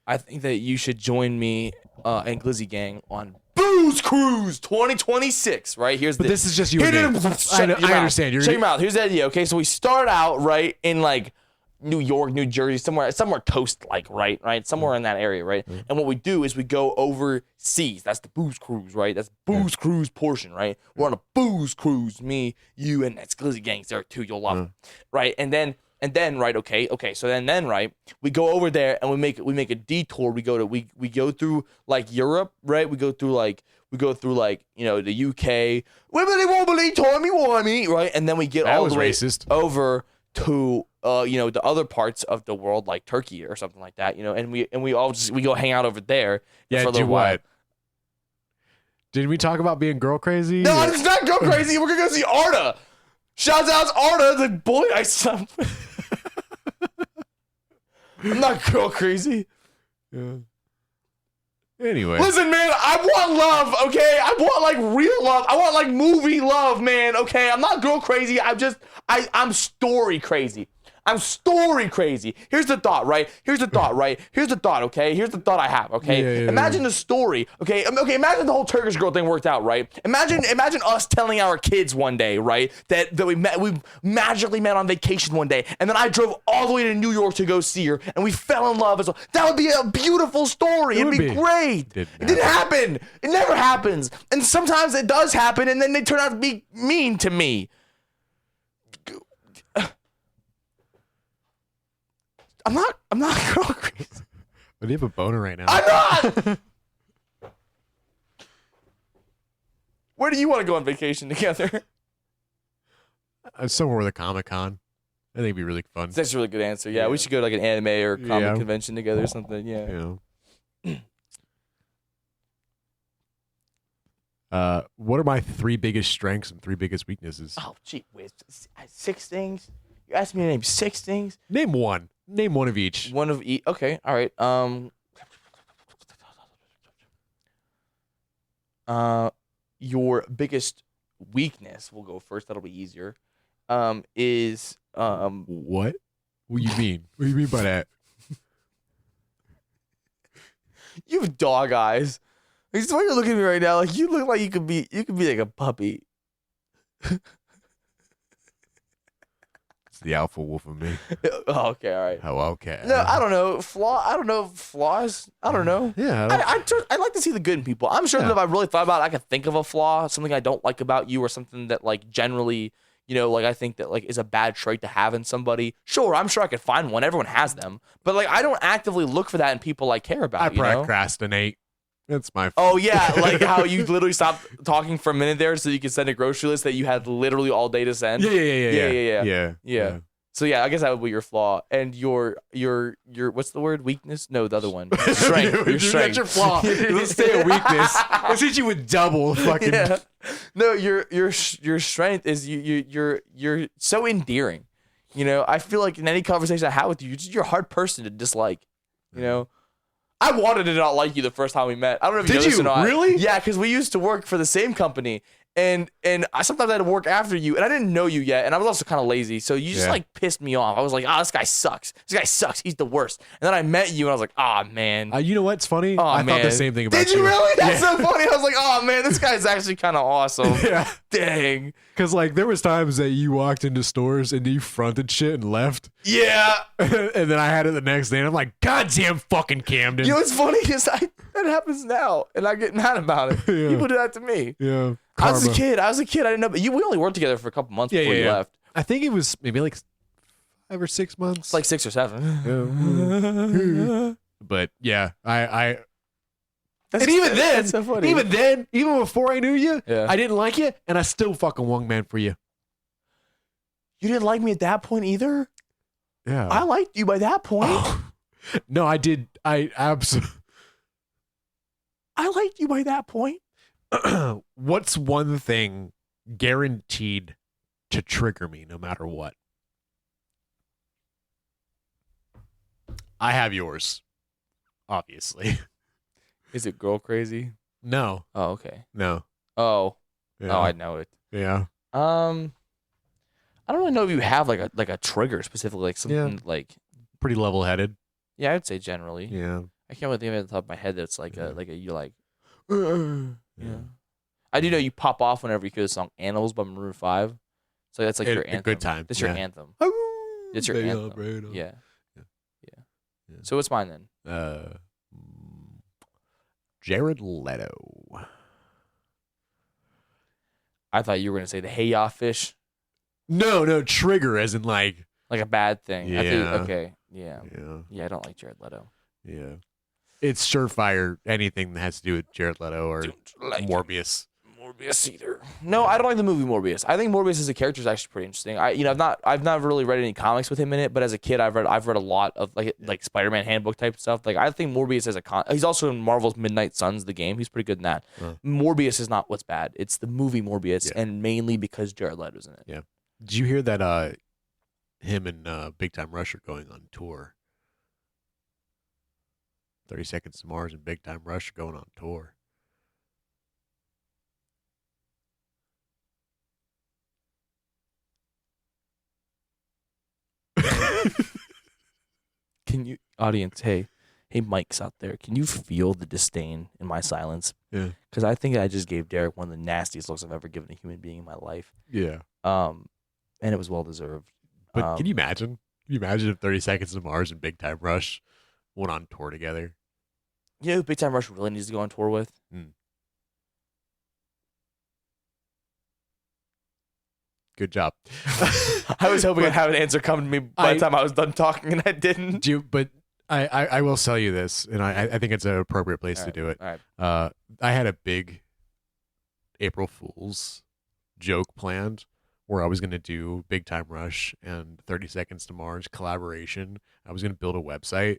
S1: I think that you should join me and Glizzy Gang on Booze Cruise 2026. Right here's
S2: But this is just you and me. I understand.
S1: Check your mouth. Here's the idea. Okay, so we start out right in like New York, New Jersey, somewhere coast like, right, somewhere in that area, right. And what we do is we go overseas. That's the booze cruise, right? That's booze cruise portion, right? We're on a booze cruise. Me, you, and that's Glizzy Gangs there too. You'll love them, right? And then right, okay. So then right, we go over there and we make a detour. We go through like Europe, right? We go through like the UK. Wibbly wobbly, timey wimey, right? And then we get all the way over to the other parts of the world like Turkey or something like that, and we go hang out over there.
S2: Yeah,
S1: for a little while.
S2: What? Did we talk about being girl crazy?
S1: No, it's not girl crazy. We're gonna go see Arda. Shouts out to Arda, the boy I saw. I'm not girl crazy.
S2: Yeah. Anyway.
S1: Listen, man, I want love, okay? I want like real love. I want like movie love, man, okay? I'm not girl crazy. I'm story crazy. I'm story crazy. Here's the thought, right? Here's the thought, okay? Here's the thought I have, okay? Imagine the story, okay? Okay, imagine the whole Turkish girl thing worked out, right? Imagine us telling our kids one day, right, that we magically met on vacation one day, and then I drove all the way to New York to go see her, and we fell in love. So that would be a beautiful story. It'd be great. It didn't happen. It never happens. And sometimes it does happen, and then they turn out to be mean to me. I'm not girl crazy.
S2: But do you have a boner right now?
S1: I'm not! Where do you want to go on vacation together?
S2: Somewhere with a Comic-Con. I think it'd be really fun.
S1: That's a really good answer. Yeah, we should go to like an anime or comic convention together or something. Yeah.
S2: What are my 3 biggest strengths and 3 biggest weaknesses?
S1: Oh, gee whiz. 6 things? You asked me to name 6 things?
S2: Name one. Name one of each.
S1: One of each. Okay. All right. Your biggest weakness, we'll go first. That'll be easier. Is
S2: what? What do you mean? What do you mean by that?
S1: You have dog eyes. Like, the way you're looking at me right now, like you look like you could be like a puppy.
S2: The alpha wolf of me.
S1: Oh, okay, all right.
S2: Oh, okay.
S1: No, I don't know. Flaws. I don't know.
S2: Yeah.
S1: I like to see the good in people. I'm sure that if I really thought about it, I could think of a flaw, something I don't like about you, or something that like generally, like I think that like is a bad trait to have in somebody. Sure, I'm sure I could find one. Everyone has them, but like I don't actively look for that in people I care about.
S2: I procrastinate. That's my
S1: Oh yeah, like how you literally stopped talking for a minute there so you could send a grocery list that you had literally all day to send.
S2: Yeah.
S1: So yeah, I guess that would be your flaw. And your what's the word? Weakness? No, the other one. Strength. Your strength.
S2: That's your flaw. Let's say a weakness. Let's hit you with double fucking.
S1: Yeah. No, your strength is you're so endearing. I feel like in any conversation I have with you, you're a hard person to dislike. I wanted to not like you the first time we met. I don't know if you know this or not.
S2: Really?
S1: Yeah, because we used to work for the same company. And I sometimes I had to work after you, and I didn't know you yet, and I was also kind of lazy, so you just like pissed me off. I was like, this guy sucks. This guy sucks. He's the worst. And then I met you, and I was like, man.
S2: You know what's funny? I thought the same thing about you.
S1: Did you really? That's so funny. I was like, man, this guy's actually kind of awesome.
S2: Yeah.
S1: Dang.
S2: Because like there was times that you walked into stores and you fronted shit and left.
S1: Yeah.
S2: And then I had it the next day, and I'm like, goddamn fucking Camden.
S1: You know what's funny is that happens now, and I get mad about it. Yeah. People do that to me.
S2: Yeah.
S1: Karma. I was a kid. I didn't know. But we only worked together for a couple months before you left. I
S2: think it was maybe like 5 or 6 months.
S1: It's like 6 or 7.
S2: But yeah, I
S1: and even then, that's so funny.
S2: Even before I knew you,
S1: yeah.
S2: I didn't like you, and I still fucking wingman for you.
S1: You didn't like me at that point either?
S2: Yeah.
S1: I liked you by that point.
S2: No, I did. I absolutely.
S1: I liked you by that point.
S2: What's one thing guaranteed to trigger me no matter what? I have yours, obviously.
S1: Is it girl crazy?
S2: No.
S1: Oh, okay.
S2: No.
S1: Oh.
S2: Yeah.
S1: Oh, I know it.
S2: Yeah.
S1: I don't really know if you have like a trigger specifically, like something like
S2: pretty level-headed.
S1: Yeah, I'd say generally.
S2: Yeah.
S1: I can't really think of it at the top of my head. That's like you're like, yeah. I do know you pop off whenever you hear the song "Animals" by Maroon 5. So that's like your anthem.
S2: A good time.
S1: That's your anthem. It's your anthem. Yeah. So what's mine then?
S2: Jared Leto.
S1: I thought you were gonna say the Hey Ya Fish.
S2: No, trigger as in like
S1: a bad thing.
S2: Yeah.
S1: Okay. Yeah. I don't like Jared Leto.
S2: Yeah. It's surefire anything that has to do with Jared Leto or Morbius.
S1: Morbius either. No, I don't like the movie Morbius. I think Morbius as a character is actually pretty interesting. I've not really read any comics with him in it, but as a kid, I've read a lot of like Spider-Man handbook type stuff. Like I think Morbius as he's also in Marvel's Midnight Suns, the game. He's pretty good in that. Morbius is not what's bad. It's the movie Morbius, and mainly because Jared Leto's in it.
S2: Yeah. Did you hear that? Him and Big Time Rush are going on tour. 30 Seconds to Mars and Big Time Rush are going on tour.
S1: Can you, audience? Hey, Mike's out there. Can you feel the disdain in my silence?
S2: Yeah.
S1: Because I think I just gave Derek one of the nastiest looks I've ever given a human being in my life.
S2: Yeah.
S1: And it was well deserved.
S2: But can you imagine? Can you imagine if 30 Seconds to Mars and Big Time Rush went on tour together?
S1: You know who Big Time Rush really needs to go on tour with?
S2: Good job.
S1: I was hoping I'd have an answer come to me by the time I was done talking, and I didn't.
S2: But I will sell you this, and I think it's an appropriate place to do it.
S1: All right.
S2: I had a big April Fool's joke planned where I was going to do Big Time Rush and 30 Seconds to Mars collaboration. I was going to build a website,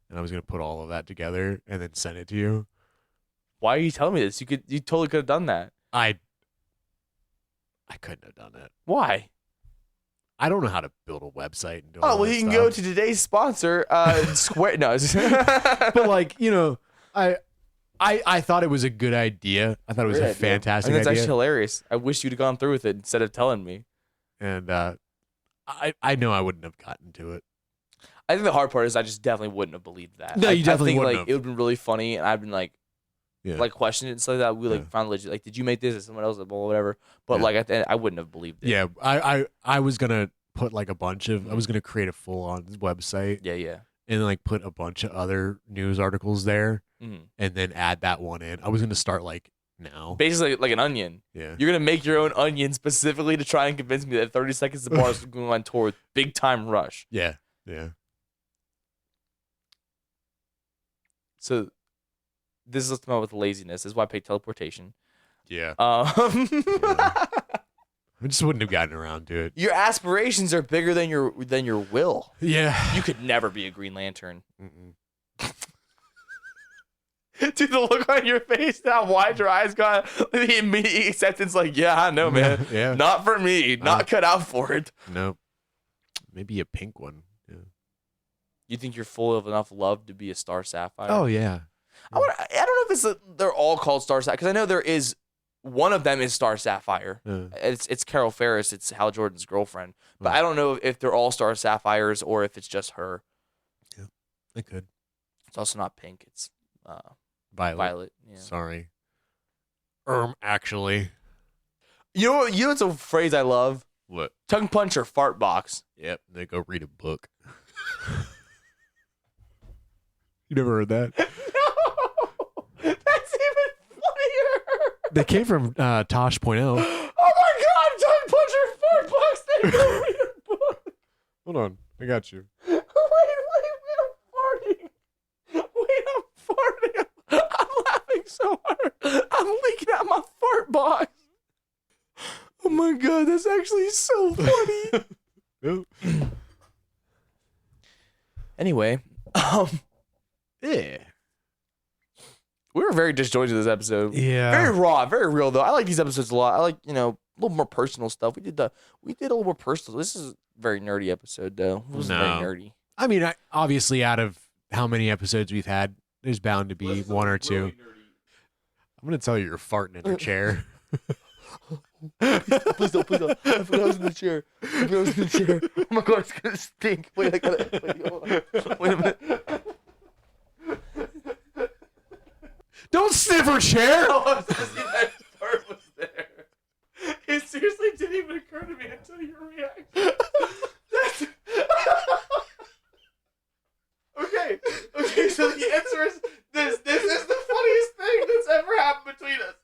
S2: and I was going to put all of that together and then send it to you.
S1: Why are you telling me this? You totally could have done that.
S2: I couldn't have done it.
S1: Why?
S2: I don't know how to build a website and do
S1: all
S2: all
S1: well,
S2: that
S1: you can
S2: stuff.
S1: go to today's sponsor, Square. No,
S2: but like I thought it was a good idea. I thought it was a fantastic idea.
S1: It's actually hilarious. I wish you'd have gone through with it instead of telling me.
S2: And I know I wouldn't have gotten to it.
S1: I think the hard part is I just definitely wouldn't have believed that.
S2: No, you definitely wouldn't
S1: like
S2: have.
S1: it would have been really funny, and I'd been like questioning it and stuff like that. We found legit. Like, did you make this? Or someone else? Blah, whatever. But like at the end, I wouldn't have believed it.
S2: Yeah, I was gonna put like a bunch of. I was gonna create a full on website.
S1: Yeah.
S2: And like put a bunch of other news articles there, and then add that one in. I was gonna start like now,
S1: basically like an onion.
S2: Yeah,
S1: you're gonna make your own onion specifically to try and convince me that 30 Seconds to Mars is going on tour with Big Time Rush.
S2: Yeah.
S1: So this is come out with laziness. This is why I picked teleportation.
S2: Yeah.
S1: Yeah.
S2: I just wouldn't have gotten around to it.
S1: Your aspirations are bigger than your will.
S2: Yeah.
S1: You could never be a Green Lantern. Dude, the look on your face, how wide your eyes got, the immediate acceptance, like, yeah, I know, man.
S2: Yeah.
S1: Not for me. Not cut out for it.
S2: Nope. Maybe a pink one. Yeah.
S1: You think you're full of enough love to be a Star Sapphire?
S2: Oh, yeah.
S1: I don't know if they're all called Star Sapphire, because I know there is. One of them is Star Sapphire. It's Carol Ferris. It's Hal Jordan's girlfriend. But I don't know if they're all Star Sapphires or if it's just her.
S2: Yeah, they could.
S1: It's also not pink. It's
S2: Violet.
S1: Yeah.
S2: Sorry. Actually.
S1: You know what's a phrase I love?
S2: What?
S1: Tongue punch or fart box.
S2: Yep. They go read a book. You never heard that?
S1: No. That's even funnier.
S2: They came from Tosh.0.
S1: Oh my God! Tongue punch or fart box. They go read a book.
S2: Hold on. I got you.
S1: Wait, I'm farting. I'm laughing so hard. I'm leaking out my fart box. Oh my God, that's actually so funny.
S2: Yep.
S1: Anyway,
S2: yeah.
S1: We were very disjointed this episode.
S2: Yeah.
S1: Very raw, very real though. I like these episodes a lot. I like, a little more personal stuff. We did a little more personal. This is a very nerdy episode though. It was very nerdy.
S2: I mean, obviously out of how many episodes we've had, there's bound to be one or two. Really I'm going to tell you you're farting in your chair.
S1: Please don't. I forgot I was in the chair. Oh my God, it's going to stink. Wait, hold on. Wait a minute.
S2: Don't sniff her chair.
S1: Oh, that part was there. It seriously didn't even occur to me until your reaction. Okay, so the answer is this. This is the funniest thing that's ever happened between us.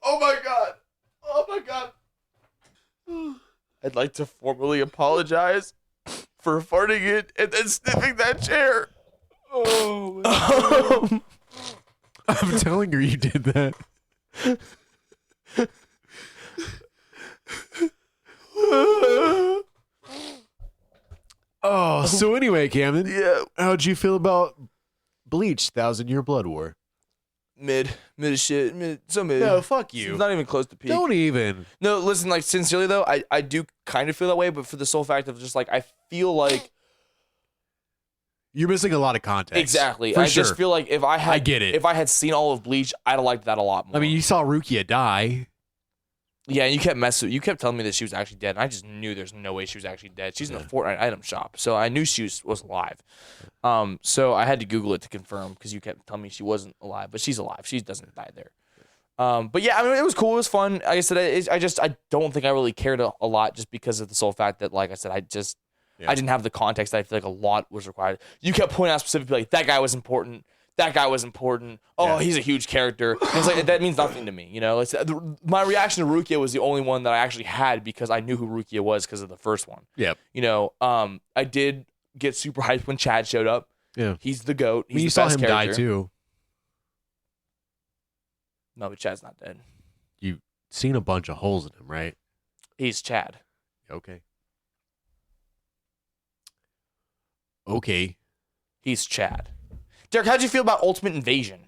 S1: Oh my god. I'd like to formally apologize for farting it and then sniffing that chair. Oh my god.
S2: I'm telling her you did that. Oh, so anyway, Camden.
S1: Yeah.
S2: How'd you feel about Bleach, 1,000-Year Blood War?
S1: Mid as shit. So mid.
S2: No, fuck you.
S1: It's not even close to peak.
S2: Don't even.
S1: No, listen, like, sincerely, though, I do kind of feel that way, but for the sole fact of just, like, I feel like...
S2: You're missing a lot of context.
S1: Exactly.
S2: For
S1: I
S2: sure.
S1: just feel like if I had...
S2: I get it.
S1: If I had seen all of Bleach, I'd have liked that a lot more.
S2: I mean, you saw Rukia die.
S1: Yeah, and you kept telling me that she was actually dead, and I just knew there's no way she was actually dead. She's in a Fortnite item shop, so I knew she was alive. So I had to Google it to confirm, because you kept telling me she wasn't alive, but she's alive. She doesn't die there. But yeah, I mean, it was cool. It was fun. Like I said, I don't think I really cared a lot, just because of the sole fact that, like I said, I didn't have the context. I feel like a lot was required. You kept pointing out specifically, like, that guy was important. That guy was important. Oh, he's a huge character. And it's like, that means nothing to me, you know? My reaction to Rukia was the only one that I actually had, because I knew who Rukia was because of the first one.
S2: Yep.
S1: You know, I did get super hyped when Chad showed up.
S2: Yeah.
S1: He's the GOAT. He's
S2: you
S1: the
S2: saw
S1: best
S2: him
S1: character.
S2: die too.
S1: No, but Chad's not dead.
S2: You've seen a bunch of holes in him, right?
S1: He's Chad.
S2: Okay. Okay.
S1: He's Chad. Derek, how'd you feel about Ultimate Invasion?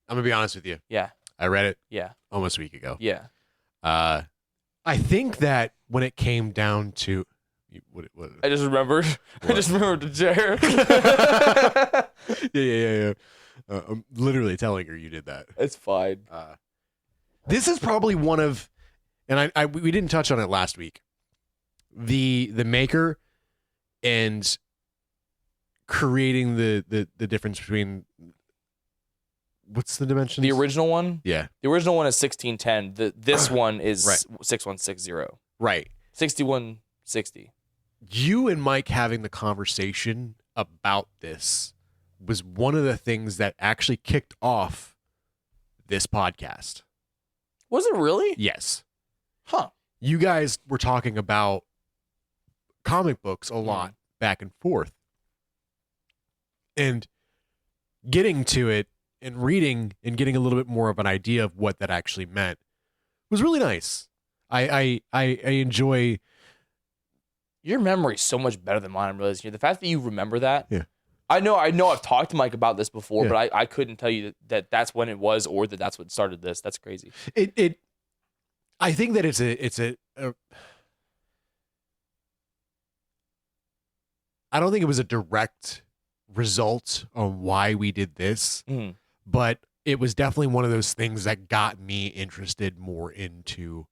S2: I'm gonna be honest with you.
S1: Yeah.
S2: I read it
S1: Yeah.
S2: almost a week ago.
S1: Yeah.
S2: I think that when it came down to what
S1: I just remembered.
S2: What?
S1: I just remembered the chair.
S2: yeah. I'm literally telling her you did that.
S1: It's fine.
S2: This is probably one of, and we didn't touch on it last week. The maker and creating the difference between, what's the dimensions?
S1: The original one?
S2: Yeah.
S1: The original one is 1610. This one is
S2: Right.
S1: 6160.
S2: Right.
S1: 6160.
S2: You and Mike having the conversation about this was one of the things that actually kicked off this podcast.
S1: Was it really?
S2: Yes.
S1: Huh.
S2: You guys were talking about comic books a lot back and forth. And getting to it and reading and getting a little bit more of an idea of what that actually meant was really nice. I enjoy.
S1: Your memory's so much better than mine, I'm realizing. The fact that you remember that.
S2: Yeah.
S1: I know I've talked to Mike about this before, but I couldn't tell you that that's when it was, or that's what started this. That's crazy.
S2: I think that it's a I don't think it was a direct result on why we did this, but it was definitely one of those things that got me interested more into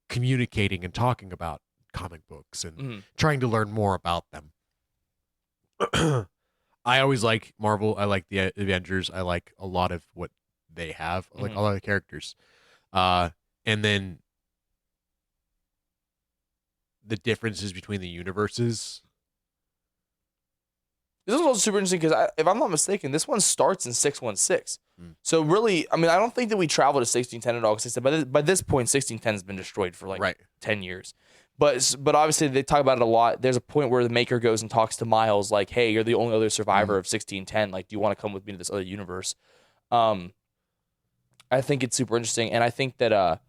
S2: communicating and talking about comic books and trying to learn more about them. I always like Marvel. I like the Avengers. I like a lot of what they have. I like a lot of the characters. And then the differences between the universes.
S1: This is also super interesting because, if I'm not mistaken, this one starts in 616. So really, I mean, I don't think that we travel to 1610 at all, because I said by this point, 1610 has been destroyed for like 10 years. But obviously, they talk about it a lot. There's a point where the Maker goes and talks to Miles, like, hey, you're the only other survivor of 1610. Like, do you want to come with me to this other universe? I think it's super interesting. And I think that,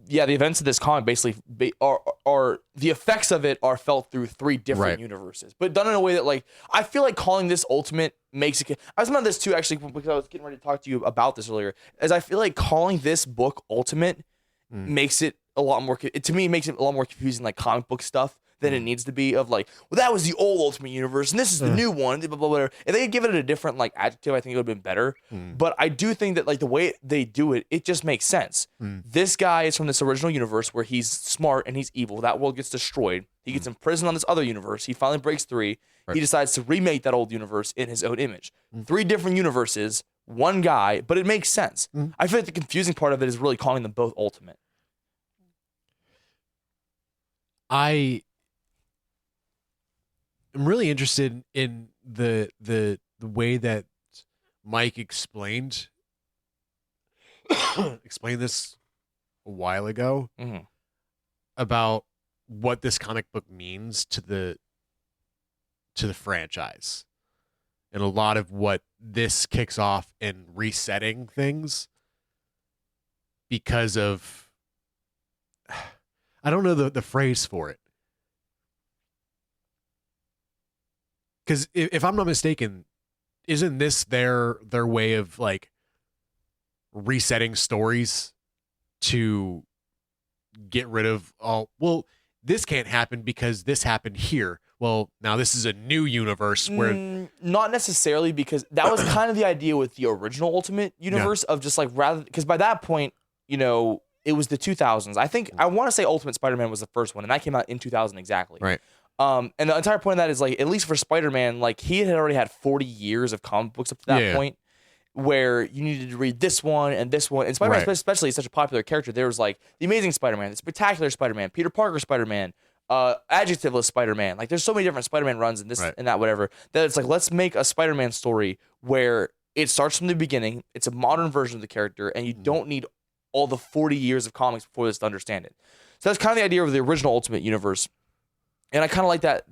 S1: the events of this comic basically are the effects of it are felt through 3 different universes, but done in a way that, like, I feel like calling this Ultimate makes it. I was about this too, actually, because I was getting ready to talk to you about this earlier. As I feel like calling this book Ultimate makes it a lot more. To me, it makes it a lot more confusing, like comic book stuff, than it needs to be. Of like, well, that was the old Ultimate Universe, and this is the new one. Blah, blah, blah. If they had given it a different like adjective, I think it would have been better. But I do think that, like, the way they do it, it just makes sense. This guy is from this original universe where he's smart and he's evil. That world gets destroyed. He gets imprisoned on this other universe. He finally breaks free. He decides to remake that old universe in his own image. 3 different universes one guy, but it makes sense.
S2: Mhm.
S1: I feel like the confusing part of it is really calling them both Ultimate.
S2: I am really interested in the way that Mike explained this a while ago
S1: Mhm.
S2: about what this comic book means to the franchise, and a lot of what this kicks off in resetting things because of, I don't know the phrase for it. Because if I'm not mistaken, isn't this their way of like resetting stories to get rid of all? Well, this can't happen because this happened here. Well, now this is a new universe where
S1: Not necessarily, because that was kind of the idea with the original Ultimate Universe of just like, rather, because by that point, you know, it was the 2000s. I think I want to say Ultimate Spider-Man was the first one, and that came out in 2000 exactly.
S2: Right.
S1: And the entire point of that is like, at least for Spider-Man, like he had already had 40 years of comic books up to that point, where you needed to read this one and this one. And Spider-Man especially is such a popular character. There was like the Amazing Spider-Man, the Spectacular Spider-Man, Peter Parker Spider-Man, adjectiveless Spider-Man. Like there's so many different Spider-Man runs in this and that, whatever, that it's like, let's make a Spider-Man story where it starts from the beginning. It's a modern version of the character, and you don't need all the 40 years of comics before this to understand it. So that's kind of the idea of the original Ultimate Universe. And I kind of like that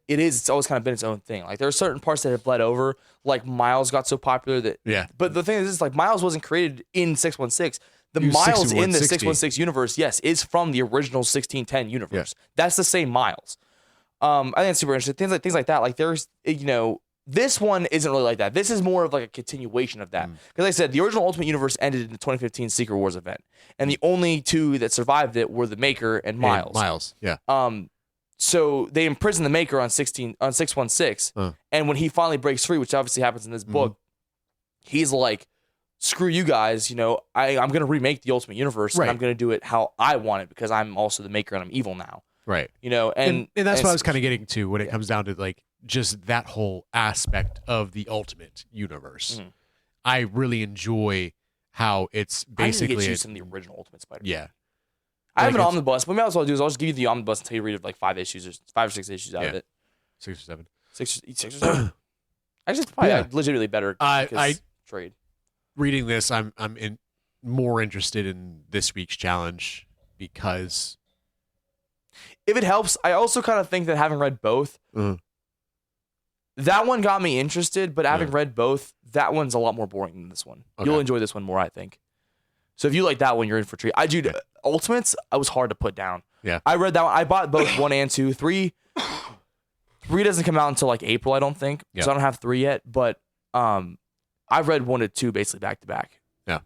S1: it's always kind of been its own thing. Like there are certain parts that have bled over, like Miles got so popular that But the thing is, like Miles wasn't created in 616. The Miles in the 616 universe, yes, is from the original 1610 universe. That's the same Miles. I think it's super interesting. Things like that. Like there's, you know, this one isn't really like that. This is more of like a continuation of that. Because like I said, the original Ultimate Universe ended in the 2015 Secret Wars event, and the only two that survived it were the Maker and Miles. So they imprisoned the Maker on 616, and when he finally breaks free, which obviously happens in this book, he's like, screw you guys, you know, I'm going to remake the Ultimate Universe, and I'm going to do it how I want it, because I'm also the Maker and I'm evil now. Right. You know, and
S2: that's what I was kind of getting to when it comes down to like just that whole aspect of the Ultimate Universe. I really enjoy how it's basically...
S1: I need to get you some of the original Ultimate Spider-Man.
S2: Yeah.
S1: I have an omnibus. What we might as well do is I'll just give you the omnibus until you read like 5 or 6 issues out of it.
S2: 6 or 7.
S1: 6 or 7. Actually, it's probably legitimately better.
S2: I
S1: trade.
S2: Reading this, I'm more interested in this week's challenge because
S1: if it helps, I also kind of think that having read both, that one got me interested, but having read both, that one's a lot more boring than this one. You'll enjoy this one more, I think. So if you like that one, you're in for a treat. Ultimates, I was hard to put down.
S2: Yeah.
S1: I read that one. I bought both 1 and 2. 3 doesn't come out until like April, I don't think. So I don't have 3 yet. But I've read 1 and 2 basically back to back.
S2: Yeah.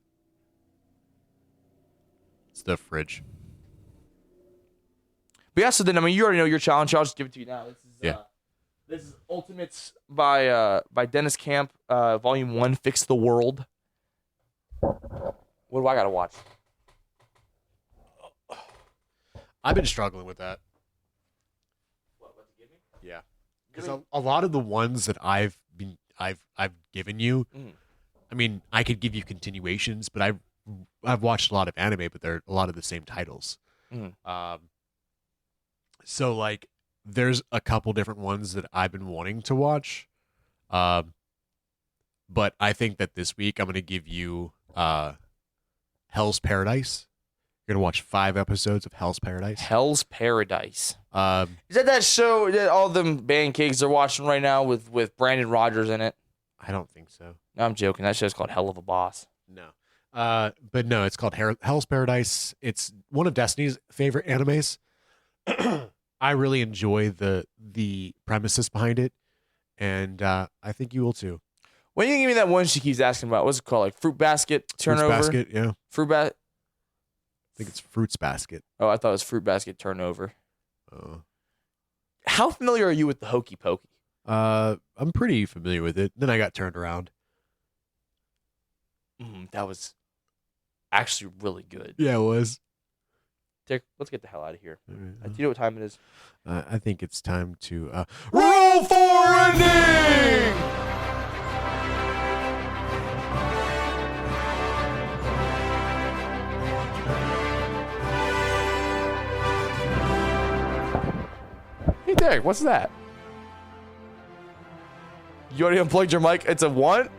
S2: It's the fridge.
S1: But yeah, so then, I mean, you already know your challenge. I'll just give it to you now. This is Ultimates by Dennis Camp, Volume 1, Fix the World. What do I got to watch?
S2: I've been struggling with that.
S1: What to give me?
S2: Yeah, because a lot of the ones that I've given you, I mean, I could give you continuations, but I've watched a lot of anime, but they're a lot of the same titles. So like, there's a couple different ones that I've been wanting to watch, but I think that this week I'm going to give you Hell's Paradise. You're gonna watch 5 episodes of Hell's Paradise.
S1: Hell's Paradise. Is that show that all them band cakes are watching right now with Brandon Rogers in it?
S2: I don't think so.
S1: No, I'm joking. That show's called Hell of a Boss.
S2: No. But no, it's called Hell's Paradise. It's one of Destiny's favorite animes. I really enjoy the premises behind it, and I think you will too.
S1: When you give me that one she keeps asking about, what's it called? Like Fruit Basket Turnover?
S2: Fruit Basket, yeah. I think it's Fruits Basket.
S1: Oh, I thought it was Fruit Basket Turnover. How familiar are you with the Hokey Pokey?
S2: I'm pretty familiar with it. Then I got turned around.
S1: That was actually really good.
S2: Yeah, it was.
S1: Dick, let's get the hell out of here. Do you know what time it is?
S2: I think it's time to
S1: roll for ending! there. What's that? You already unplugged your mic. It's a 1?